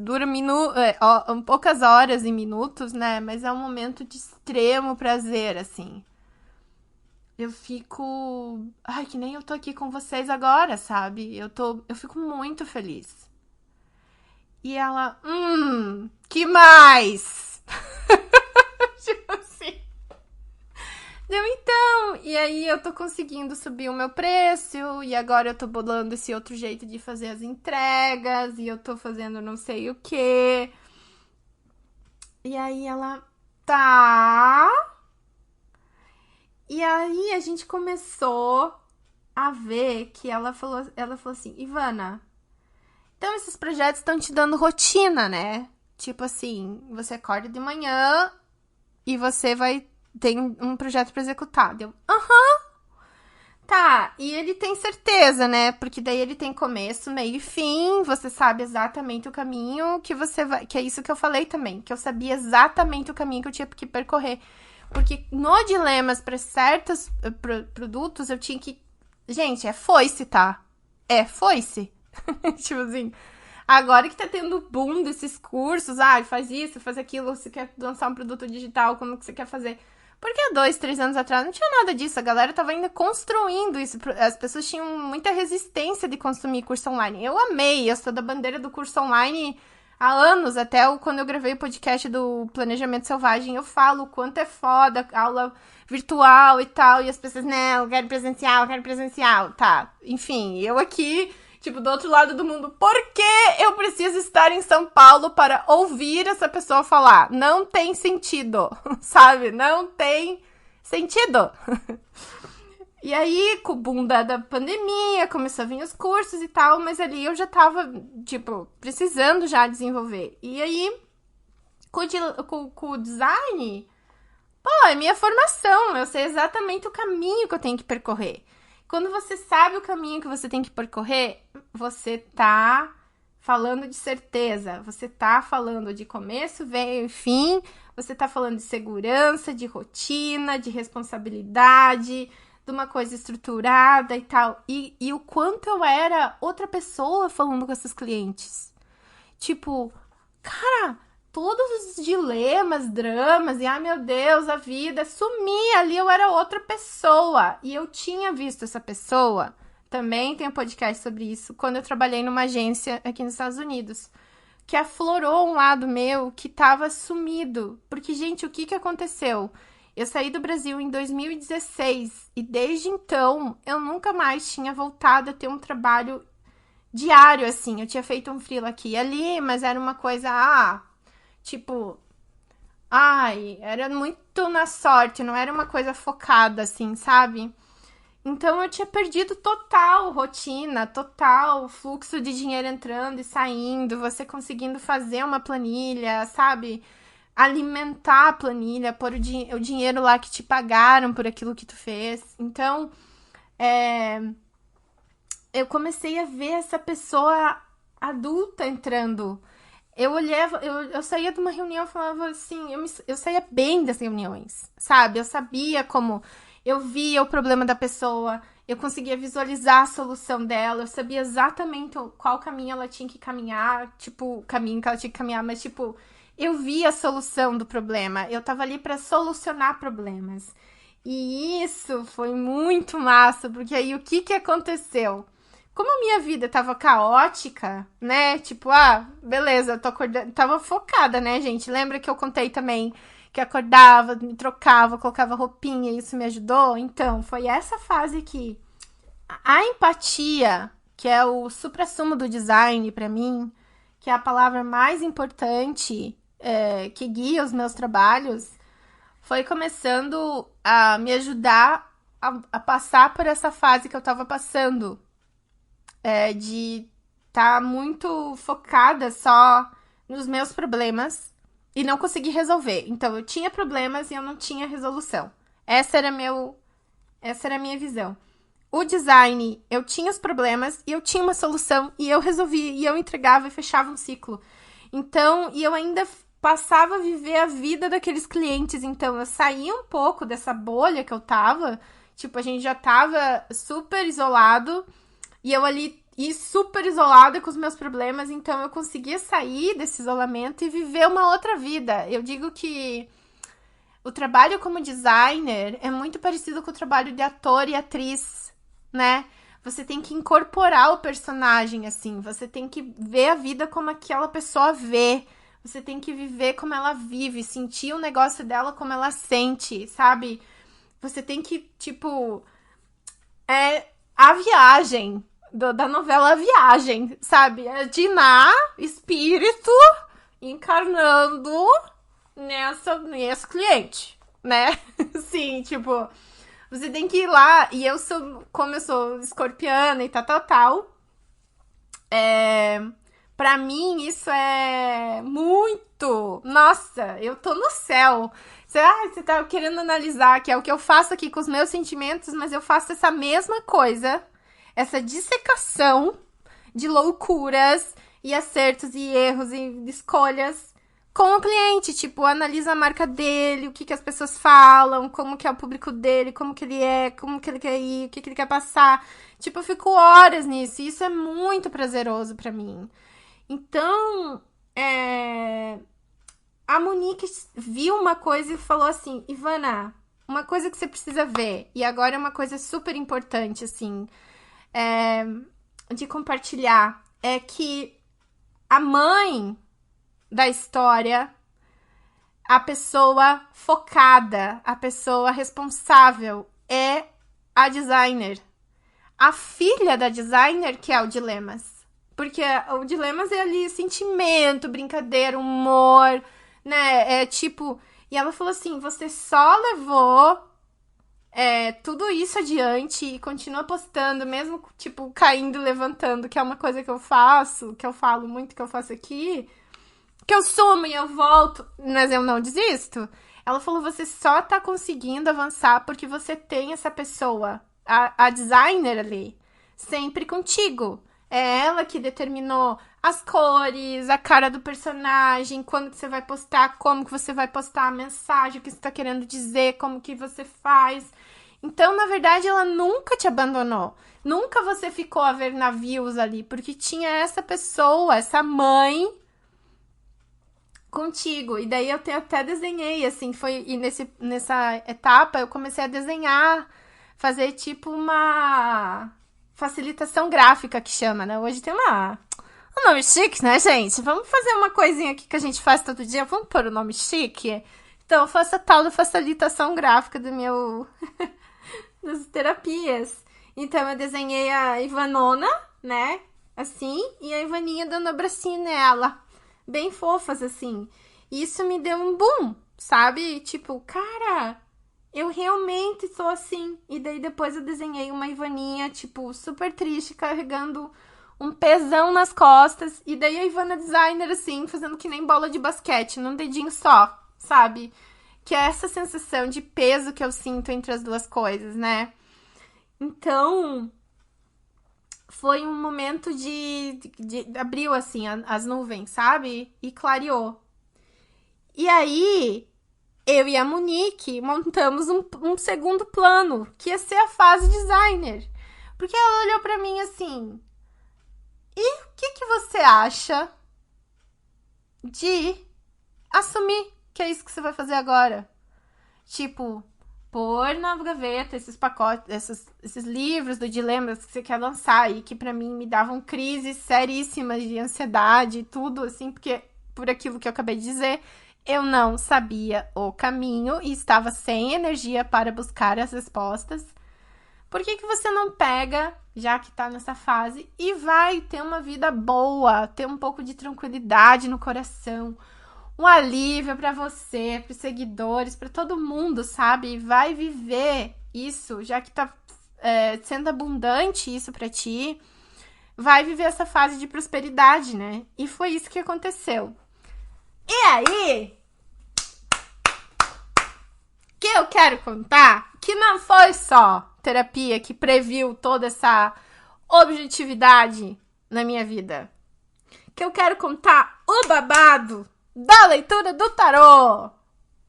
Speaker 1: dura poucas horas e minutos, né? Mas é um momento de extremo prazer, assim. Eu fico. Ai, que nem eu tô aqui com vocês agora, sabe? Eu fico muito feliz. E ela, que mais? Tipo assim. Então, e aí eu tô conseguindo subir o meu preço, e agora eu tô bolando esse outro jeito de fazer as entregas, e eu tô fazendo não sei o quê. E aí ela, tá. E aí a gente começou a ver que ela falou assim, Ivana, então esses projetos estão te dando rotina, né? Tipo assim, você acorda de manhã e você vai ter um projeto pra executar. Deu, tá, e ele tem certeza, né? Porque daí ele tem começo, meio e fim, você sabe exatamente o caminho que você vai. Que é isso que eu falei também, que eu sabia exatamente o caminho que eu tinha que percorrer. Porque no Dilemas, para certos produtos, eu tinha que. Gente, é foice, tá? É foice. Tipo assim. Agora que tá tendo boom desses cursos, faz isso, faz aquilo, você quer lançar um produto digital, como que você quer fazer? Porque há 2, 3 anos atrás não tinha nada disso, a galera tava ainda construindo isso, as pessoas tinham muita resistência de consumir curso online. Eu amei, eu sou da bandeira do curso online há anos, até quando eu gravei o podcast do Planejamento Selvagem, eu falo o quanto é foda aula virtual e tal, e as pessoas, não, eu quero presencial, tá. Enfim, eu aqui, tipo, do outro lado do mundo, por que eu preciso estar em São Paulo para ouvir essa pessoa falar? Não tem sentido, sabe? Não tem sentido. E aí, com o boom da pandemia, começou a vir os cursos e tal, mas ali eu já tava, tipo, precisando já desenvolver. E aí, com o design, pô, é minha formação, eu sei exatamente o caminho que eu tenho que percorrer. Quando você sabe o caminho que você tem que percorrer, você tá falando de certeza, você tá falando de começo, meio e fim, você tá falando de segurança, de rotina, de responsabilidade, de uma coisa estruturada e tal. E o quanto eu era outra pessoa falando com esses clientes. Tipo, cara, todos os dilemas, dramas, e ai meu Deus, a vida sumia ali, eu era outra pessoa. E eu tinha visto essa pessoa, também tem um podcast sobre isso, quando eu trabalhei numa agência aqui nos Estados Unidos, que aflorou um lado meu que tava sumido. Porque, gente, o que que aconteceu? Eu saí do Brasil em 2016 e desde então eu nunca mais tinha voltado a ter um trabalho diário, assim. Eu tinha feito um freela aqui e ali, mas era uma coisa, tipo, era muito na sorte, não era uma coisa focada, assim, sabe? Então eu tinha perdido total rotina, total fluxo de dinheiro entrando e saindo, você conseguindo fazer uma planilha, sabe? Alimentar a planilha, pôr o dinheiro lá que te pagaram por aquilo que tu fez. Então, eu comecei a ver essa pessoa adulta entrando. Eu olhava, eu saía de uma reunião e falava assim, eu saía bem das reuniões, sabe? Eu sabia como, eu via o problema da pessoa, eu conseguia visualizar a solução dela, eu sabia exatamente qual caminho ela tinha que caminhar, tipo, o caminho que ela tinha que caminhar, mas tipo, eu via a solução do problema, eu tava ali pra solucionar problemas. E isso foi muito massa, porque aí o que que aconteceu? Como a minha vida tava caótica, né? Tipo, beleza, eu tô acordando. Tava focada, né, gente? Lembra que eu contei também que acordava, me trocava, colocava roupinha e isso me ajudou? Então, foi essa fase que a empatia, que é o suprassumo do design pra mim, que é a palavra mais importante que guia os meus trabalhos, foi começando a me ajudar a passar por essa fase que eu tava passando de estar muito focada só nos meus problemas e não conseguir resolver. Então, eu tinha problemas e eu não tinha resolução. Essa era a minha visão. o design, eu tinha os problemas e eu tinha uma solução e eu resolvi, e eu entregava e fechava um ciclo. Então, e eu ainda passava a viver a vida daqueles clientes. Então, eu saía um pouco dessa bolha que eu tava. Tipo, a gente já tava super isolado. E eu ali, super isolada com os meus problemas. Então, eu conseguia sair desse isolamento e viver uma outra vida. Eu digo que o trabalho como designer é muito parecido com o trabalho de ator e atriz, né? Você tem que incorporar o personagem, assim. Você tem que ver a vida como aquela pessoa vê. Você tem que viver como ela vive, sentir o negócio dela como ela sente, sabe? Você tem que, tipo... a viagem da novela A Viagem, sabe? É Diná, espírito, encarnando nesse cliente, né? Sim, tipo... Você tem que ir lá, e como eu sou escorpiana e tal, pra mim isso é muito... Nossa, eu tô no céu. Você tá querendo analisar, que é o que eu faço aqui com os meus sentimentos, mas eu faço essa mesma coisa, essa dissecação de loucuras e acertos e erros e escolhas com o cliente, tipo, analisa a marca dele, o que as pessoas falam, como que é o público dele, como que ele é, como que ele quer ir, o que ele quer passar. Tipo, eu fico horas nisso, e isso é muito prazeroso pra mim. Então, a Monique viu uma coisa e falou assim, Ivana, uma coisa que você precisa ver, e agora é uma coisa super importante, assim, de compartilhar, é que a mãe da história, a pessoa focada, a pessoa responsável é a designer. A filha da designer que é o Dilemas. Porque o Dilemas é ali sentimento, brincadeira, humor, né? É tipo... E ela falou assim, você só levou tudo isso adiante e continua postando, mesmo, tipo, caindo e levantando, que é uma coisa que eu faço, que eu falo muito, que eu faço aqui... Que eu sumo e eu volto, mas eu não desisto. Ela falou, você só tá conseguindo avançar porque você tem essa pessoa, a designer ali, sempre contigo. É ela que determinou as cores, a cara do personagem, quando que você vai postar, como que você vai postar a mensagem, o que você tá querendo dizer, como que você faz. Então, na verdade, ela nunca te abandonou. Nunca você ficou a ver navios ali, porque tinha essa pessoa, essa mãe... contigo. E daí eu até desenhei, assim, e nessa etapa eu comecei a desenhar, fazer tipo uma facilitação gráfica que chama, né? Hoje tem um nome chique, né, gente? Vamos fazer uma coisinha aqui que a gente faz todo dia, vamos pôr o nome chique? Então eu faço a tal da facilitação gráfica das terapias. Então eu desenhei a Ivanona, né? Assim, e a Ivaninha dando abracinho nela. Bem fofas, assim. E isso me deu um boom, sabe? Tipo, cara, eu realmente sou assim. E daí depois eu desenhei uma Ivaninha, tipo, super triste, carregando um pesão nas costas. E daí a Ivana designer, assim, fazendo que nem bola de basquete, num dedinho só, sabe? Que é essa sensação de peso que eu sinto entre as duas coisas, né? Então... foi um momento de abriu, assim, as nuvens, sabe? E clareou. E aí, eu e a Monique montamos um segundo plano, que ia ser a fase designer. Porque ela olhou pra mim assim, e o que você acha de assumir que é isso que você vai fazer agora? Tipo... pôr na gaveta esses pacotes, esses livros do Dilemas que você quer lançar e que pra mim me davam crises seríssimas de ansiedade e tudo, assim, porque por aquilo que eu acabei de dizer, eu não sabia o caminho e estava sem energia para buscar as respostas. Por que você não pega, já que tá nessa fase, e vai ter uma vida boa, ter um pouco de tranquilidade no coração, um alívio pra você, pros seguidores, pra todo mundo, sabe? Vai viver isso, já que tá sendo abundante isso pra ti. Vai viver essa fase de prosperidade, né? E foi isso que aconteceu. E aí... que eu quero contar que não foi só terapia que previu toda essa objetividade na minha vida. Que eu quero contar o babado da leitura do tarô.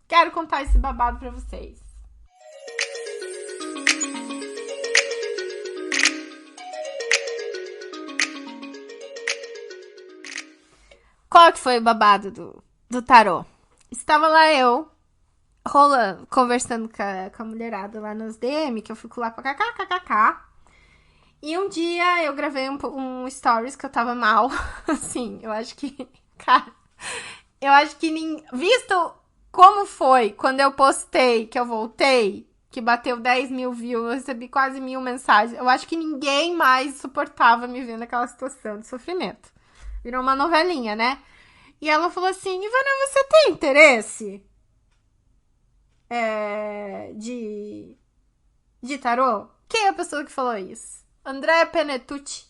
Speaker 1: Quero contar esse babado pra vocês. Qual que foi o babado do tarô? Estava lá eu, rolando, conversando com a mulherada lá nos DM, que eu fico lá com a kkkk. E um dia eu gravei um stories que eu tava mal. Assim, eu acho que... Cara, eu acho que visto como foi quando eu postei que eu voltei, que bateu 10 mil views, eu recebi quase 1000 mensagens. Eu acho que ninguém mais suportava me ver naquela situação de sofrimento. Virou uma novelinha, né? E ela falou assim, Ivana, você tem interesse de tarô? Quem é a pessoa que falou isso? Andréa Penetucci.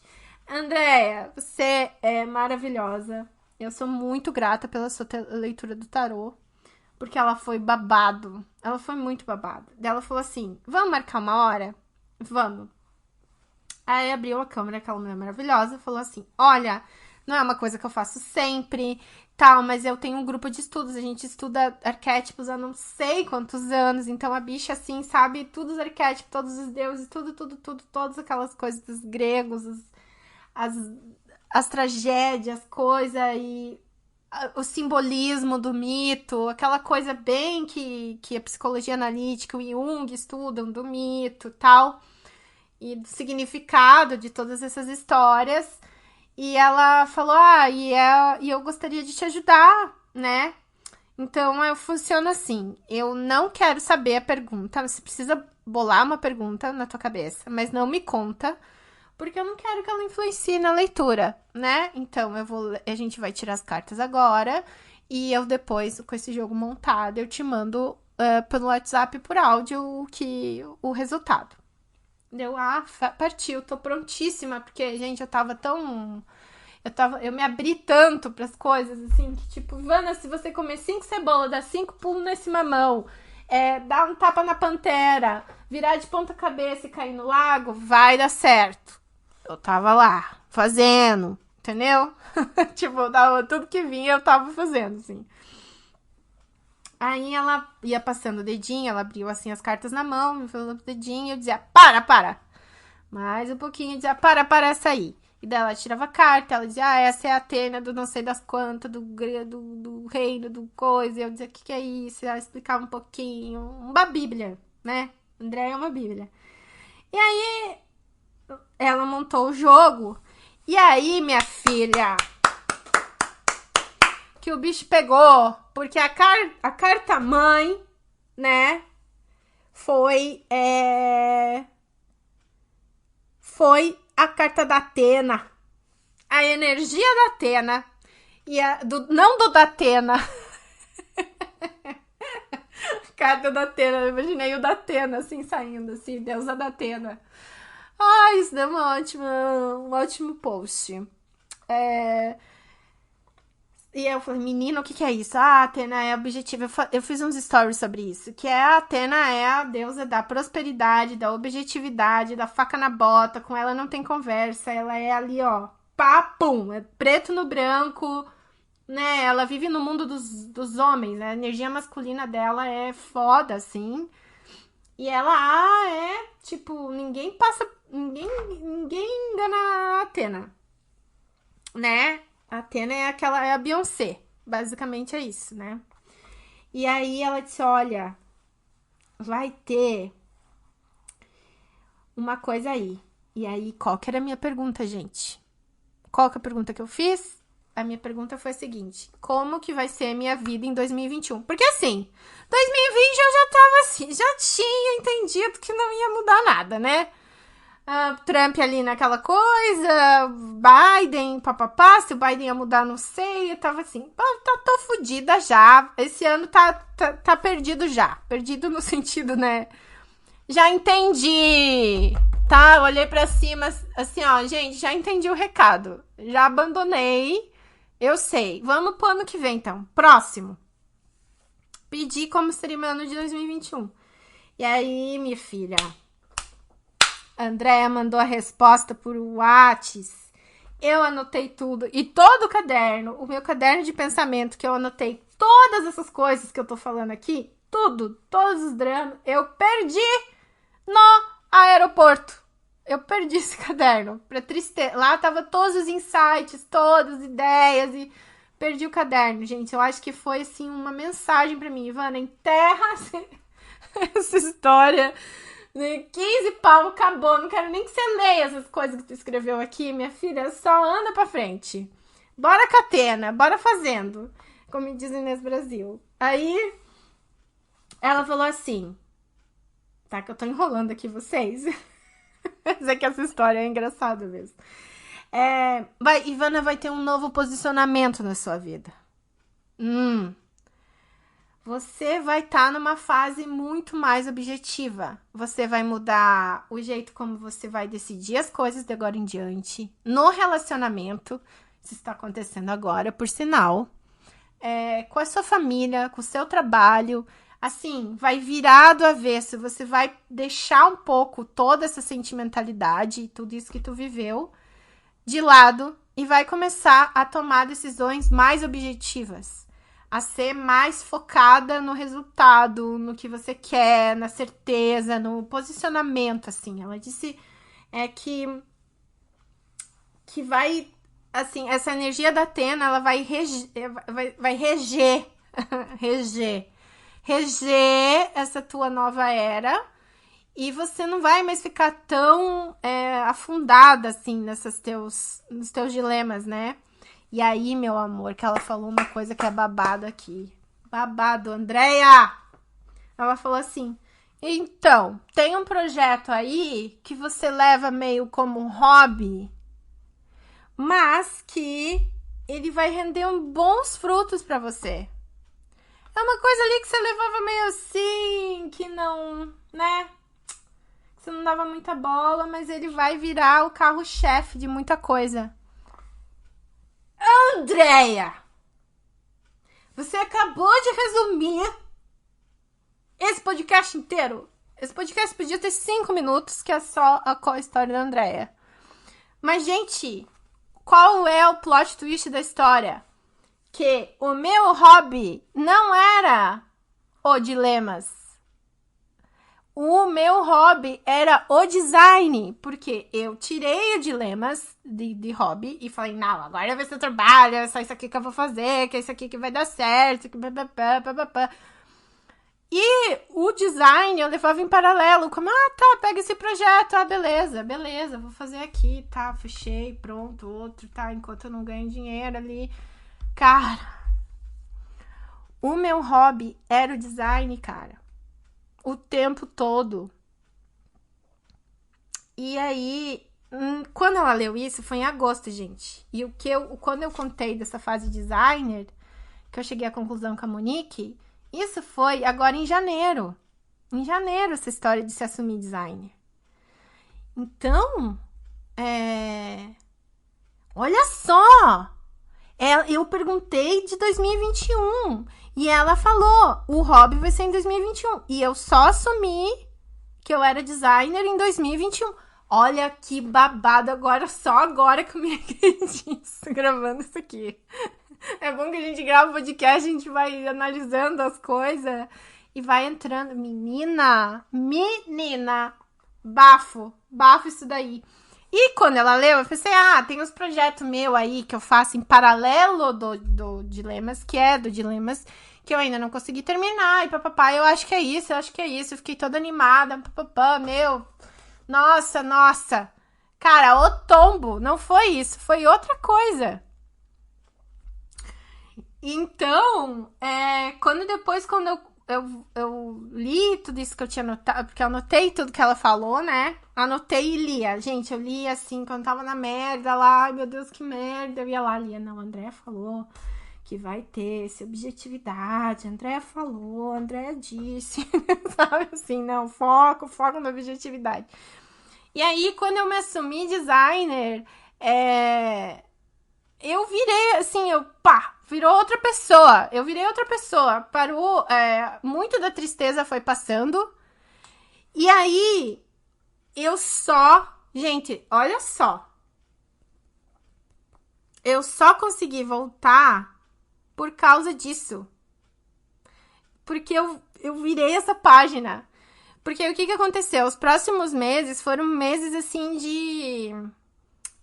Speaker 1: Andréa, você é maravilhosa. Eu sou muito grata pela sua leitura do tarô. Porque ela foi babado. Ela foi muito babado. Daí ela falou assim, vamos marcar uma hora? Vamos. Aí abriu a câmera, aquela mulher maravilhosa, falou assim, olha, não é uma coisa que eu faço sempre, tal, mas eu tenho um grupo de estudos, a gente estuda arquétipos há não sei quantos anos, então a bicha, assim, sabe todos os arquétipos, todos os deuses, tudo, todas aquelas coisas dos gregos, as tragédias, coisa e o simbolismo do mito, aquela coisa bem que a psicologia analítica, o Jung estudam do mito, tal, e do significado de todas essas histórias. E ela falou, e eu gostaria de te ajudar, né? Então, eu funciono assim. Eu não quero saber a pergunta. Você precisa bolar uma pergunta na tua cabeça, mas não me conta, porque eu não quero que ela influencie na leitura, né? Então, a gente vai tirar as cartas agora, e eu depois, com esse jogo montado, eu te mando pelo WhatsApp por áudio o resultado. Deu, partiu, tô prontíssima, porque, gente, eu me abri tanto pras coisas, assim, que tipo, Ivana, se você comer 5 cebolas, dá 5 pulos nesse mamão, dar um tapa na pantera, virar de ponta cabeça e cair no lago, vai dar certo. Eu tava lá, fazendo, entendeu? Tipo, tudo que vinha, eu tava fazendo, assim. Aí ela ia passando o dedinho, ela abriu assim as cartas na mão, me falou o dedinho, eu dizia, para. Mais um pouquinho, dizia, para essa aí. E daí ela tirava a carta, ela dizia, essa é a Atena do não sei das quantas, do reino, do coisa. E eu dizia, o que é isso? E ela explicava um pouquinho, uma bíblia, né? André é uma bíblia. E aí, ela montou o jogo. E aí, minha filha, que o bicho pegou, porque a carta mãe, né, foi a carta da Atena, a energia da Atena, e não do Datena, carta da Atena, eu imaginei o Datena, assim, saindo, assim, deusa da Atena. Ai, isso deu um ótimo post. E eu falei, menina, o que é isso? A Atena é objetiva. Eu fiz uns stories sobre isso. Que a Atena é a deusa da prosperidade, da objetividade, da faca na bota. Com ela não tem conversa. Ela é ali, ó, papum. É preto no branco, né? Ela vive no mundo dos homens, né? A energia masculina dela é foda, assim. E ela tipo, ninguém passa. Ninguém engana a Atena, né? A Atena é a Beyoncé. Basicamente é isso, né? E aí ela disse, olha, vai ter uma coisa aí. E aí, qual que era a minha pergunta, gente? Qual que é a pergunta que eu fiz? A minha pergunta foi a seguinte, como que vai ser a minha vida em 2021? Porque assim, 2020 eu já tava assim, já tinha entendido que não ia mudar nada, né? Trump ali naquela coisa, Biden, papapá, se o Biden ia mudar, não sei, eu tava assim, tô fodida já, esse ano tá perdido já, perdido no sentido, né, já entendi, tá, olhei pra cima, assim, ó, gente, já entendi o recado, já abandonei, eu sei, vamos pro ano que vem então, próximo, pedi como seria meu ano de 2021. E aí, minha filha, a Andréia mandou a resposta por Whats. Eu anotei tudo. E todo o caderno, o meu caderno de pensamento, que eu anotei todas essas coisas que eu tô falando aqui, tudo, todos os dramas, eu perdi no aeroporto. Eu perdi esse caderno. Pra tristeza. Lá tava todos os insights, todas as ideias e perdi o caderno, gente. Eu acho que foi, assim, uma mensagem pra mim. Ivana, enterra essa história. 15 pau, acabou. Não quero nem que você leia essas coisas que tu escreveu aqui, minha filha. Só anda pra frente. Bora catena, bora fazendo. Como diz Inês Brasil. Aí, ela falou assim... Tá, que eu tô enrolando aqui vocês. Mas é que essa história é engraçada mesmo. Ivana vai ter um novo posicionamento na sua vida. Você vai estar numa fase muito mais objetiva. Você vai mudar o jeito como você vai decidir as coisas de agora em diante. No relacionamento, isso está acontecendo agora, por sinal. Com a sua família, com o seu trabalho. Assim, vai virar do avesso. Você vai deixar um pouco toda essa sentimentalidade, tudo isso que tu viveu, de lado. E vai começar a tomar decisões mais objetivas. A ser mais focada no resultado, no que você quer, na certeza, no posicionamento, assim. Ela disse que vai, assim, essa energia da Atena, ela vai reger, reger essa tua nova era e você não vai mais ficar tão afundada, assim, nos teus dilemas, né? E aí, meu amor, que ela falou uma coisa que é babado aqui. Babado, Andréia! Ela falou assim, então, tem um projeto aí que você leva meio como um hobby, mas que ele vai render bons frutos pra você. É uma coisa ali que você levava meio assim, que não, né? Você não dava muita bola, mas ele vai virar o carro-chefe de muita coisa. Andréia, você acabou de resumir esse podcast inteiro. Esse podcast podia ter 5 minutos, que é só a história da Andréia. Mas, gente, qual é o plot twist da história? Que o meu hobby não era o dilemas. O meu hobby era o design, porque eu tirei o dilemas de hobby e falei, não, agora vai ser trabalho, é só isso aqui que eu vou fazer, que é isso aqui que vai dar certo, que E o design eu levava em paralelo, como, tá, pega esse projeto, beleza, vou fazer aqui, tá, fechei, pronto, outro, tá, enquanto eu não ganho dinheiro ali. Cara, o meu hobby era o design, cara. O tempo todo. E aí, quando ela leu isso, foi em agosto, gente. E quando eu contei dessa fase designer, que eu cheguei à conclusão com a Monique, isso foi agora em janeiro. Em janeiro, essa história de se assumir designer. Então, olha só! Eu perguntei de 2021 e ela falou, o hobby vai ser em 2021. E eu só assumi que eu era designer em 2021. Olha que babado agora, só agora que eu me acredito gravando isso aqui. É bom que a gente grava o podcast, a gente vai analisando as coisas e vai entrando. Menina, bafo isso daí. E quando ela leu, eu pensei, tem uns projetos meus aí que eu faço em paralelo do Dilemas, que é do Dilemas, que eu ainda não consegui terminar. E papapá, eu acho que é isso. Eu fiquei toda animada, papapá, meu. Nossa. Cara, o tombo, não foi isso, foi outra coisa. Então, quando eu li tudo isso que eu tinha anotado, porque eu anotei tudo que ela falou, né? Anotei e lia. Gente, eu lia assim, quando tava na merda lá, ai meu Deus, que merda. Eu ia lá, lia, não, a Andréia falou que vai ter essa objetividade, a Andréia falou, a Andréia disse, sabe assim, não, foco na objetividade. E aí, quando eu me assumi designer, eu virei assim, pá, virou outra pessoa. Eu virei outra pessoa. Parou, muito da tristeza foi passando. E aí, gente, olha só. Eu só consegui voltar por causa disso. Porque eu virei essa página. Porque o que aconteceu? Os próximos meses foram meses, assim, de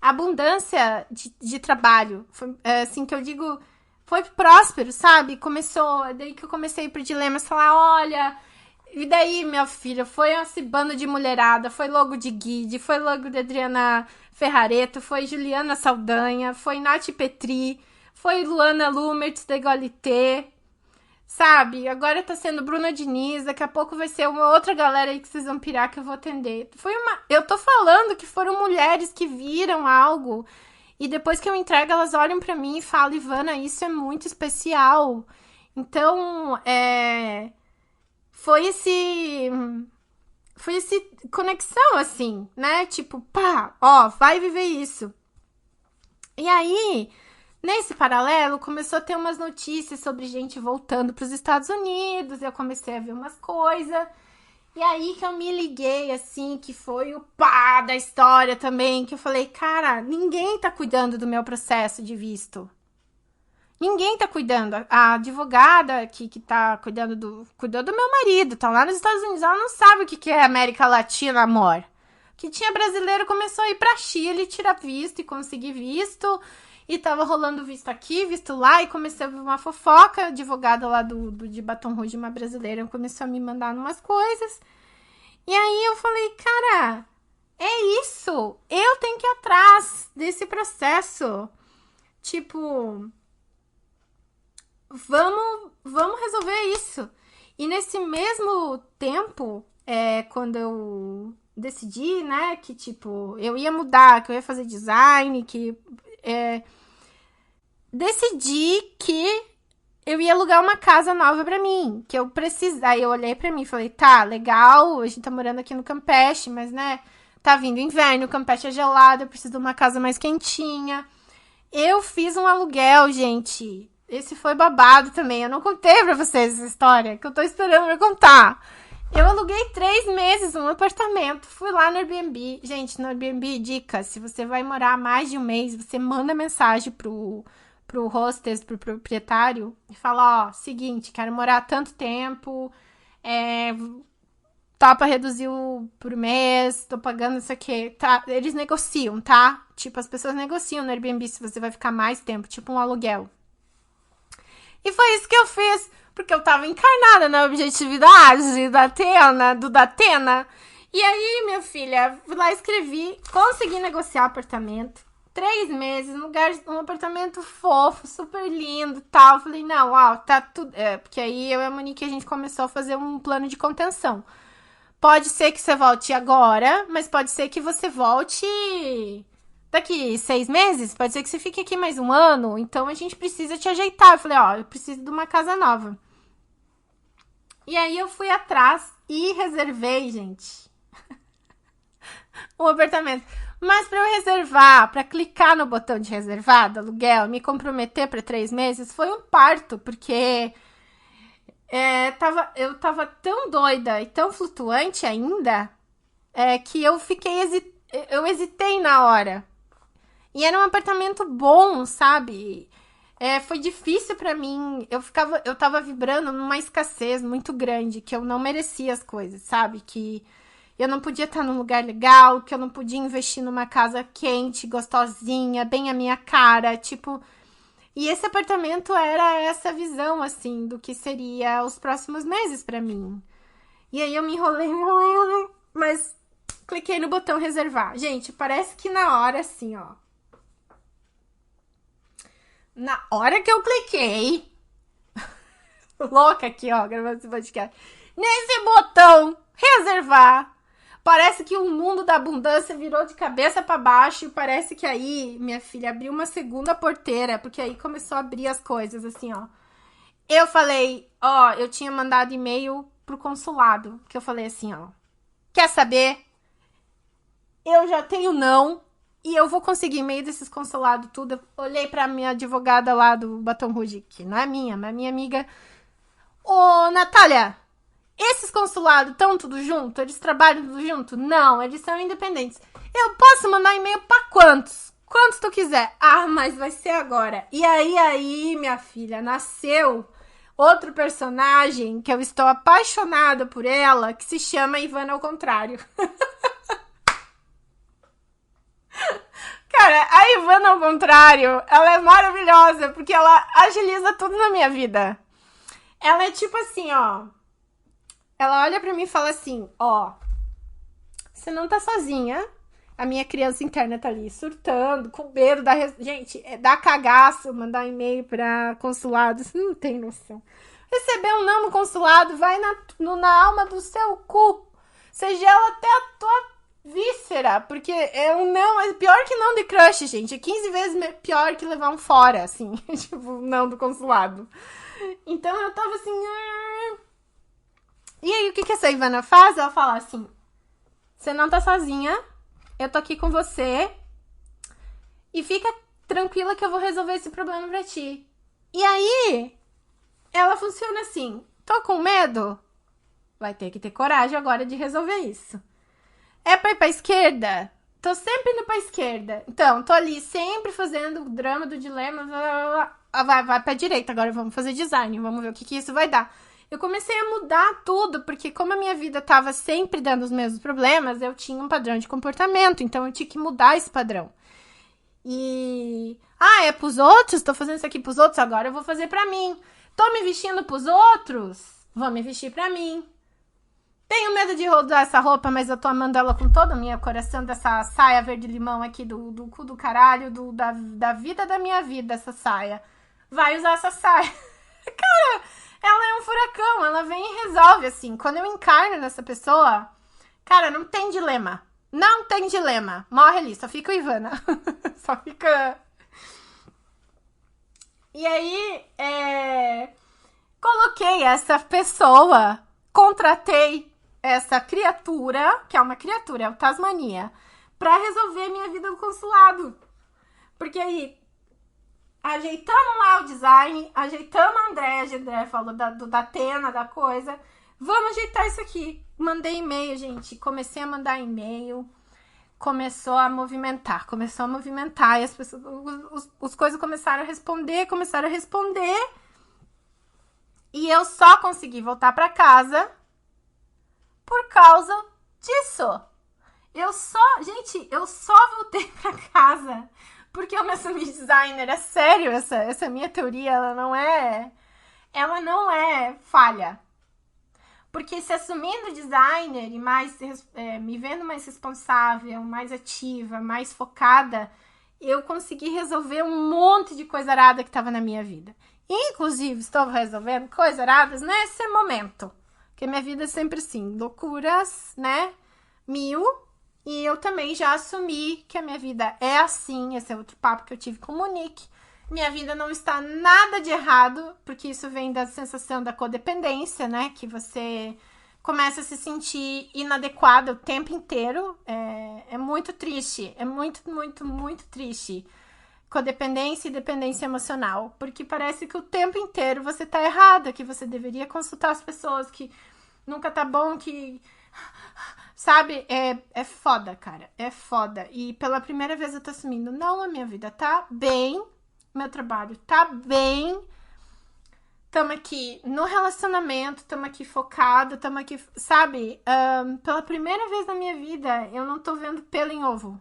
Speaker 1: abundância de trabalho. Foi, assim, que eu digo, foi próspero, sabe? Começou, daí que eu comecei a ir pro Dilemas, falar, olha... E daí, minha filha, foi esse bando de mulherada, foi logo de Guide, foi logo de Adriana Ferrareto, foi Juliana Saldanha, foi Nath Petri, foi Luana Lumertz da Egalité, sabe? Agora tá sendo Bruna Diniz, daqui a pouco vai ser uma outra galera aí que vocês vão pirar que eu vou atender. Eu tô falando que foram mulheres que viram algo e depois que eu entrego, elas olham pra mim e falam, Ivana, isso é muito especial. Então, foi esse. Foi esse conexão, assim, né? Tipo, pá, ó, vai viver isso. E aí, nesse paralelo, começou a ter umas notícias sobre gente voltando para os Estados Unidos. Eu comecei a ver umas coisas. E aí que eu me liguei, assim, que foi o pá da história também. Que eu falei, cara, ninguém tá cuidando do meu processo de visto. Ninguém tá cuidando. A advogada que tá cuidou do meu marido, tá lá nos Estados Unidos, ela não sabe o que é América Latina, amor. Que tinha brasileiro começou a ir pra Chile tirar visto e conseguir visto. E tava rolando visto aqui, visto lá, e comecei a ver uma fofoca. A advogada lá de Baton Rouge, uma brasileira, começou a me mandar umas coisas. E aí eu falei, cara, é isso. Eu tenho que ir atrás desse processo. Tipo, vamos resolver isso. E nesse mesmo tempo, quando eu decidi, né, que tipo, eu ia mudar, que eu ia fazer design, que decidi que eu ia alugar uma casa nova pra mim, que eu precisava. Aí eu olhei pra mim e falei, tá, legal, a gente tá morando aqui no Campeche, mas né, tá vindo inverno, o Campeche é gelado, eu preciso de uma casa mais quentinha. Eu fiz um aluguel, gente. Esse foi babado também. Eu não contei pra vocês essa história, que eu tô esperando pra contar. Eu aluguei 3 meses um apartamento. Fui lá no Airbnb. Gente, no Airbnb, dica: se você vai morar mais de um mês, você manda mensagem pro hostess, pro proprietário, e fala: ó, seguinte, quero morar tanto tempo, topa reduzir por mês, tô pagando isso aqui. Tá? Eles negociam, tá? Tipo, as pessoas negociam no Airbnb se você vai ficar mais tempo, tipo um aluguel. E foi isso que eu fiz, porque eu tava encarnada na objetividade do Datena. E aí, minha filha, fui lá, escrevi, consegui negociar apartamento. 3 meses, um apartamento fofo, super lindo e tal. Falei, não, ó, tá tudo. Porque aí eu e a Monique, a gente começou a fazer um plano de contenção. Pode ser que você volte agora, mas pode ser que você volte daqui 6 meses. Pode ser que você fique aqui mais um ano. Então a gente precisa te ajeitar. Eu falei, ó, eu preciso de uma casa nova. E aí eu fui atrás e reservei, gente, um apartamento. Mas para eu reservar, para clicar no botão de reservar do aluguel, me comprometer para 3 meses, foi um parto, porque eu tava tão doida e tão flutuante ainda, que eu hesitei na hora. E era um apartamento bom, sabe? Foi difícil pra mim. Eu tava vibrando numa escassez muito grande, que eu não merecia as coisas, sabe? Que eu não podia estar num lugar legal, que eu não podia investir numa casa quente, gostosinha, bem a minha cara, tipo. E esse apartamento era essa visão, assim, do que seria os próximos meses pra mim. E aí eu me enrolei, mas cliquei no botão reservar. Gente, parece que na hora, assim, ó. Na hora que eu cliquei, louca aqui, ó, gravando esse podcast, nesse botão reservar, parece que o mundo da abundância virou de cabeça para baixo. E parece que aí, minha filha, abriu uma segunda porteira, porque aí começou a abrir as coisas, assim, ó. Eu falei, ó, eu tinha mandado e-mail pro consulado, que eu falei assim, ó, quer saber? Eu já tenho não, E eu vou conseguir, em meio desses consolados tudo. Eu olhei pra minha advogada lá do Baton Rouge, que não é minha, mas minha amiga. Ô, Natália, esses consulados estão tudo junto? Eles trabalham tudo junto? Não, eles são independentes. Eu posso mandar e-mail pra quantos? Quantos tu quiser. Ah, mas vai ser agora. E aí, minha filha, nasceu outro personagem que eu estou apaixonada por ela, que se chama Ivana ao contrário. Cara, a Ivana ao contrário, ela é maravilhosa, porque ela agiliza tudo na minha vida. Ela é tipo assim, ó. Ela olha pra mim e fala assim, ó. Você não tá sozinha. A minha criança interna tá ali surtando, com medo da... Gente, dá cagaço mandar e-mail pra consulado. Você não tem noção. Receber um não no consulado, vai na alma do seu cu. Você gela até a tua víscera, porque é um não, é pior que não de crush, gente. É 15 vezes pior que levar um fora, assim. Tipo, não do consulado. Então eu tava assim... E aí, o que essa Ivana faz? Ela fala assim, você não tá sozinha, eu tô aqui com você e fica tranquila que eu vou resolver esse problema pra ti. E aí, ela funciona assim, tô com medo? Vai ter que ter coragem agora de resolver isso. É pra ir pra esquerda? Tô sempre indo pra esquerda. Então, tô ali sempre fazendo o drama do dilema. Vai pra direita, agora vamos fazer design. Vamos ver o que isso vai dar. Eu comecei a mudar tudo, porque como a minha vida tava sempre dando os mesmos problemas, eu tinha um padrão de comportamento. Então, eu tinha que mudar esse padrão. E... Ah, é pros outros? Tô fazendo isso aqui pros outros, agora eu vou fazer pra mim. Tô me vestindo pros outros? Vou me vestir pra mim. Tenho medo de rodar essa roupa, mas eu tô amando ela com todo o meu coração, dessa saia verde-limão aqui do cu do caralho, da vida da minha vida, essa saia. Vai usar essa saia. Cara, ela é um furacão, ela vem e resolve, assim. Quando eu encarno nessa pessoa, cara, não tem dilema. Não tem dilema. Morre ali, só fica o Ivana. Só fica... E aí, coloquei essa pessoa, contratei essa criatura, que é uma criatura, é o Tasmania, pra resolver minha vida no consulado. Porque aí, ajeitamos lá o design, ajeitamos a André falou da Tena, da coisa. Vamos ajeitar isso aqui. Mandei e-mail, gente. Comecei a mandar e-mail. Começou a movimentar. E as pessoas, os coisas começaram a responder. E eu só consegui voltar pra casa por causa disso. Eu só voltei pra casa porque eu me assumi designer. É sério, essa minha teoria, ela não é falha. Porque se assumindo designer e mais me vendo mais responsável, mais ativa, mais focada, eu consegui resolver um monte de coisa arada que estava na minha vida. Inclusive, estou resolvendo coisas aradas nesse momento. Porque minha vida é sempre assim, loucuras, né? 1000. E eu também já assumi que a minha vida é assim. Esse é outro papo que eu tive com o Monique. Minha vida não está nada de errado, porque isso vem da sensação da codependência, né? Que você começa a se sentir inadequada o tempo inteiro. É muito triste, é muito, muito, muito triste. Codependência e dependência emocional. Porque parece que o tempo inteiro você tá errada, que você deveria consultar as pessoas, que nunca tá bom, que... Sabe? É foda, cara. É foda. E pela primeira vez eu tô assumindo, não, a minha vida tá bem, meu trabalho tá bem, tamo aqui no relacionamento, tamo aqui focado, tamo aqui, sabe? Pela primeira vez na minha vida, eu não tô vendo pelo em ovo.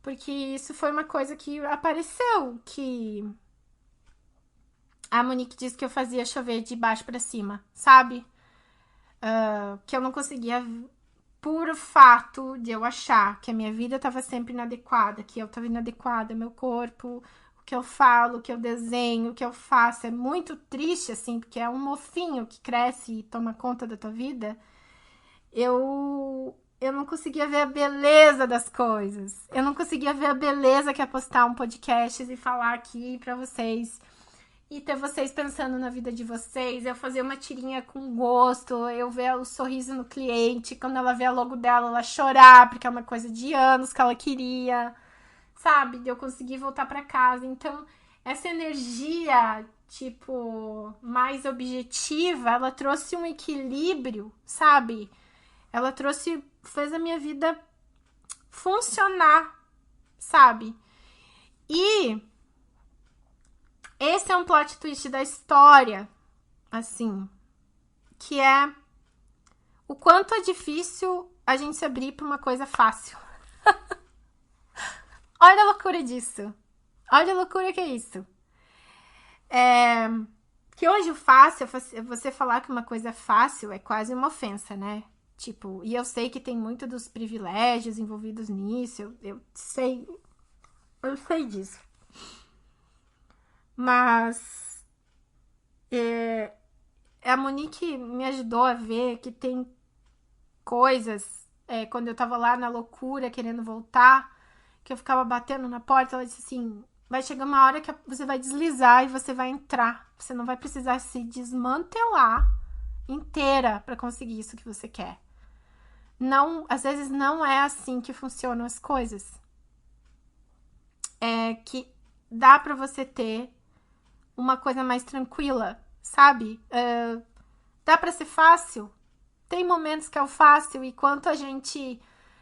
Speaker 1: Porque isso foi uma coisa que apareceu, que a Monique disse que eu fazia chover de baixo pra cima, sabe? Que eu não conseguia... Por fato de eu achar que a minha vida estava sempre inadequada, que eu estava inadequada, meu corpo, o que eu falo, o que eu desenho, o que eu faço, é muito triste, assim, porque é um mofinho que cresce e toma conta da tua vida. Eu não conseguia ver a beleza das coisas. Eu não conseguia ver a beleza que é postar um podcast e falar aqui pra vocês. E ter vocês pensando na vida de vocês, eu fazer uma tirinha com gosto, eu ver o sorriso no cliente, quando ela vê a logo dela, ela chorar, porque é uma coisa de anos que ela queria. sabe? De eu conseguir voltar pra casa. Então, essa energia, tipo, mais objetiva, ela trouxe um equilíbrio, sabe? Ela fez a minha vida funcionar, sabe? E esse é um plot twist da história, assim, que é o quanto é difícil a gente se abrir pra uma coisa fácil. Olha a loucura disso. Olha a loucura que é isso. Que hoje o fácil, você falar que uma coisa é fácil é quase uma ofensa, né? Tipo, e eu sei que tem muito dos privilégios envolvidos nisso, eu sei disso. Mas a Monique me ajudou a ver que tem coisas, quando eu tava lá na loucura, querendo voltar, que eu ficava batendo na porta, ela disse assim, vai chegar uma hora que você vai deslizar e você vai entrar. Você não vai precisar se desmantelar inteira para conseguir isso que você quer. Não, às vezes não é assim que funcionam as coisas. É que dá para você ter uma coisa mais tranquila, sabe? Dá para ser fácil. Tem momentos que é o fácil e quanto a gente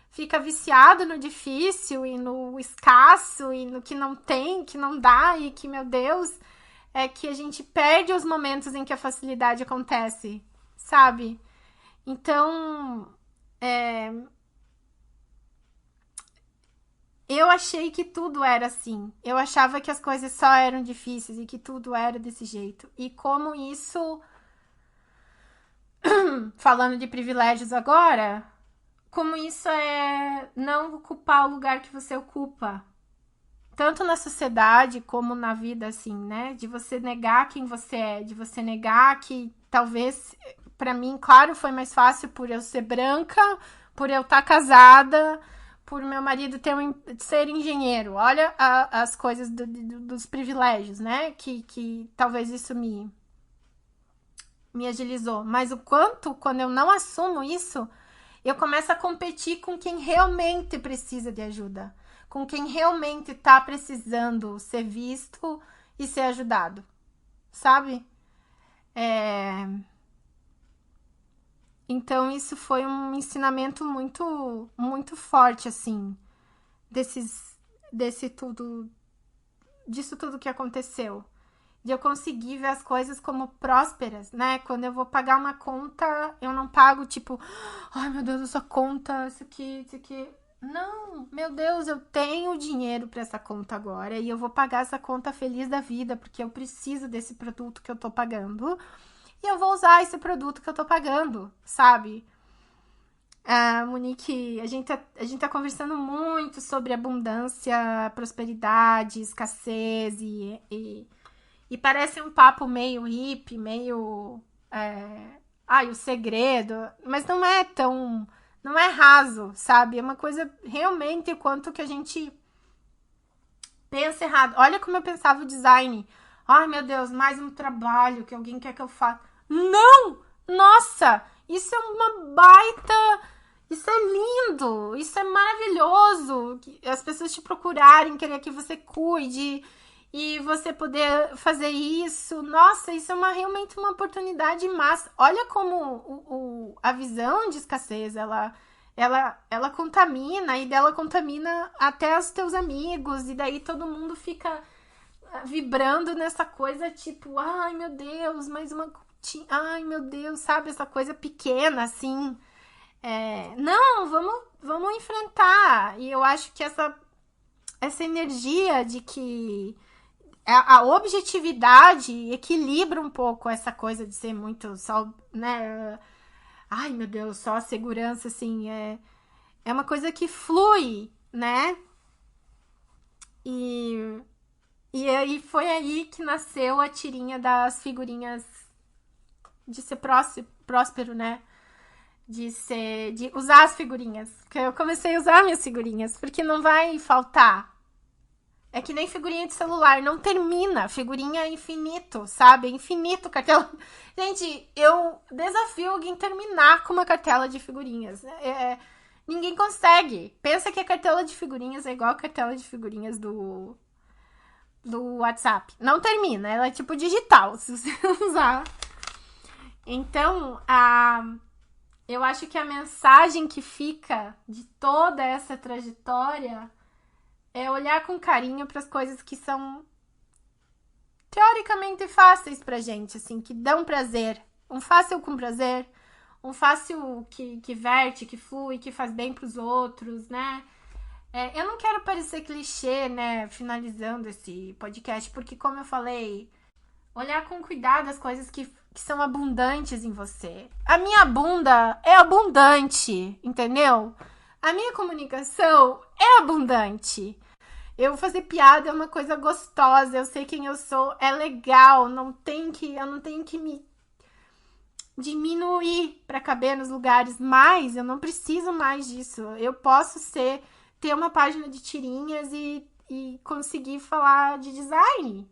Speaker 1: fica viciado no difícil e no escasso e no que não tem, que não dá e que, meu Deus, é que a gente perde os momentos em que a facilidade acontece, sabe? Então, eu achei que tudo era assim. Eu achava que as coisas só eram difíceis e que tudo era desse jeito. E como isso, falando de privilégios agora, como isso é não ocupar o lugar que você ocupa. Tanto na sociedade como na vida, assim, né? De você negar quem você é, de você negar que talvez, pra mim, claro, foi mais fácil por eu ser branca, por eu estar casada, por meu marido ser engenheiro. Olha as coisas dos privilégios, né? Que talvez isso me agilizou. Mas o quanto, quando eu não assumo isso, eu começo a competir com quem realmente precisa de ajuda. Com quem realmente tá precisando ser visto e ser ajudado. Sabe? Então, isso foi um ensinamento muito, muito forte, assim. Disso tudo que aconteceu. De eu conseguir ver as coisas como prósperas, né? Quando eu vou pagar uma conta, eu não pago tipo, ai meu Deus, essa conta, isso aqui. Não, meu Deus, eu tenho dinheiro para essa conta agora e eu vou pagar essa conta feliz da vida, porque eu preciso desse produto que eu tô pagando e eu vou usar esse produto que eu tô pagando, sabe? Monique, a gente tá conversando muito sobre abundância, prosperidade, escassez e parece um papo meio hippie, meio. O segredo. Mas não é tão. Não é raso, sabe? É uma coisa realmente o quanto que a gente pensa errado. Olha como eu pensava o design. Ai, meu Deus, mais um trabalho que alguém quer que eu faça. Não! Nossa! Isso é uma baita. Isso é lindo! Isso é maravilhoso! As pessoas te procurarem, querer que você cuide. E você poder fazer isso, nossa, isso é realmente uma oportunidade massa. Olha como a visão de escassez, ela contamina, e dela contamina até os teus amigos, e daí todo mundo fica vibrando nessa coisa, tipo, ai meu Deus, mais uma continha, ai meu Deus, sabe, essa coisa pequena, assim. Não, vamos enfrentar. E eu acho que essa energia de que a objetividade equilibra um pouco essa coisa de ser muito só, né? Ai, meu Deus, só a segurança, assim, é uma coisa que flui, né? E aí foi aí que nasceu a tirinha das figurinhas de ser próspero, né? De usar as figurinhas. Porque eu comecei a usar minhas figurinhas, porque não vai faltar. É que nem figurinha de celular, não termina. Figurinha é infinito, sabe? É infinito cartela. Gente, eu desafio alguém terminar com uma cartela de figurinhas. Ninguém consegue. Pensa que a cartela de figurinhas é igual a cartela de figurinhas do WhatsApp. Não termina, ela é tipo digital, se você usar. Então, eu acho que a mensagem que fica de toda essa trajetória é olhar com carinho para as coisas que são teoricamente fáceis pra gente, assim, que dão prazer. Um fácil com prazer, um fácil que verte, que flui, que faz bem pros outros, né? Eu não quero parecer clichê, né, finalizando esse podcast, porque, como eu falei, olhar com cuidado as coisas que são abundantes em você. A minha bunda é abundante, entendeu? A minha comunicação é abundante. Eu fazer piada é uma coisa gostosa, eu sei quem eu sou, é legal, eu não tenho que me diminuir para caber nos lugares, mas eu não preciso mais disso. Eu posso ter uma página de tirinhas e conseguir falar de design.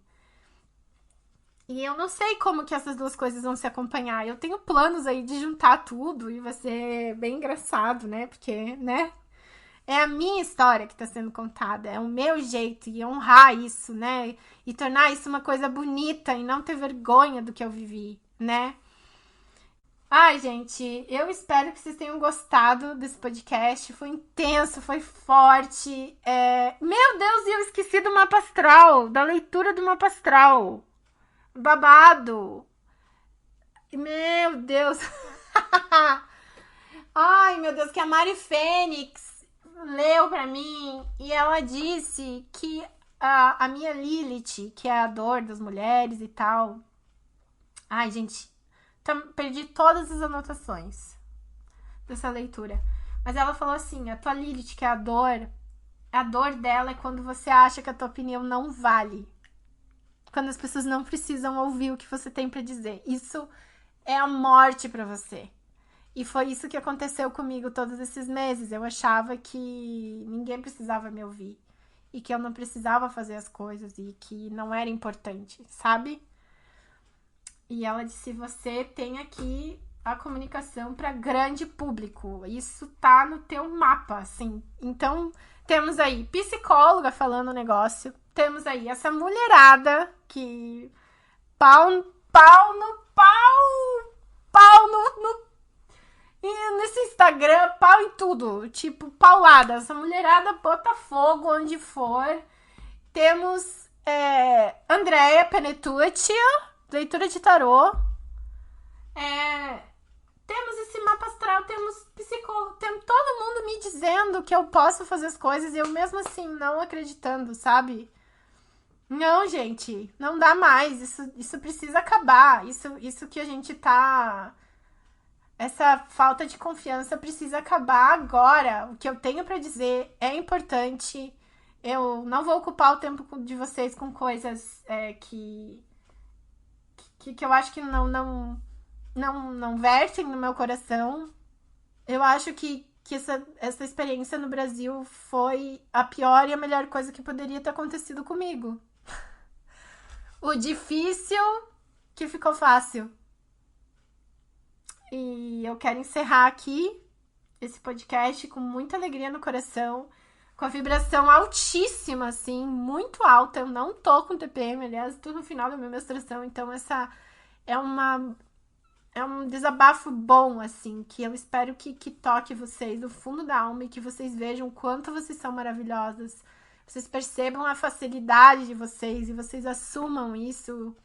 Speaker 1: E eu não sei como que essas duas coisas vão se acompanhar. Eu tenho planos aí de juntar tudo e vai ser bem engraçado, né? Porque, né? É a minha história que está sendo contada, é o meu jeito, e honrar isso, né? E tornar isso uma coisa bonita e não ter vergonha do que eu vivi, né? Ai, gente, eu espero que vocês tenham gostado desse podcast. Foi intenso, foi forte. Meu Deus, eu esqueci do mapa astral, da leitura do mapa astral. Babado. Meu Deus. Ai, meu Deus, que a Mari Fênix leu pra mim e ela disse que a minha Lilith, que é a dor das mulheres e tal. Ai, gente, perdi todas as anotações dessa leitura. Mas ela falou assim, a tua Lilith, que é a dor dela é quando você acha que a tua opinião não vale. Quando as pessoas não precisam ouvir o que você tem pra dizer. Isso é a morte pra você. E foi isso que aconteceu comigo todos esses meses. Eu achava que ninguém precisava me ouvir. E que eu não precisava fazer as coisas. E que não era importante, sabe? E ela disse, você tem aqui a comunicação para grande público. Isso tá no teu mapa, assim. Então, temos aí psicóloga falando o negócio. Temos aí essa mulherada que... Pau no e nesse Instagram, pau em tudo. Tipo, paulada. Essa mulherada bota fogo onde for. Temos Andrea Penetucci, leitura de tarô. Temos esse mapa astral, temos psicólogo, temos todo mundo me dizendo que eu posso fazer as coisas e eu mesmo assim não acreditando, sabe? Não, gente, não dá mais. Isso precisa acabar. Isso que a gente tá... Essa falta de confiança precisa acabar agora. O que eu tenho pra dizer é importante. Eu não vou ocupar o tempo de vocês com coisas que eu acho que não vertem no meu coração. Eu acho que essa experiência no Brasil foi a pior e a melhor coisa que poderia ter acontecido comigo. O difícil que ficou fácil. E eu quero encerrar aqui esse podcast com muita alegria no coração, com a vibração altíssima, assim, muito alta. Eu não tô com TPM, aliás, tô no final da minha menstruação, então essa é um desabafo bom, assim, que eu espero que toque vocês do fundo da alma e que vocês vejam o quanto vocês são maravilhosas. Vocês percebam a facilidade de vocês e vocês assumam isso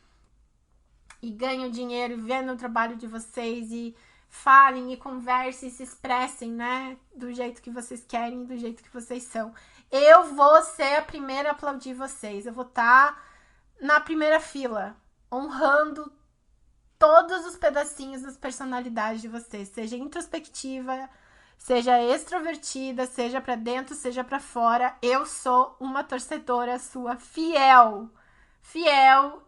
Speaker 1: e ganhem dinheiro vendo o trabalho de vocês e falem e conversem e se expressem, né? Do jeito que vocês querem e do jeito que vocês são. Eu vou ser a primeira a aplaudir vocês. Eu vou estar na primeira fila, honrando todos os pedacinhos das personalidades de vocês. Seja introspectiva, seja extrovertida, seja pra dentro, seja pra fora. Eu sou uma torcedora sua fiel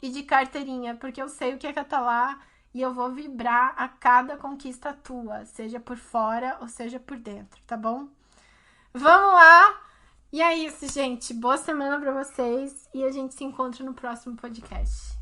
Speaker 1: e de carteirinha, porque eu sei o que é tá lá e eu vou vibrar a cada conquista tua, seja por fora ou seja por dentro, tá bom? Vamos lá! E é isso, gente. Boa semana pra vocês e a gente se encontra no próximo podcast.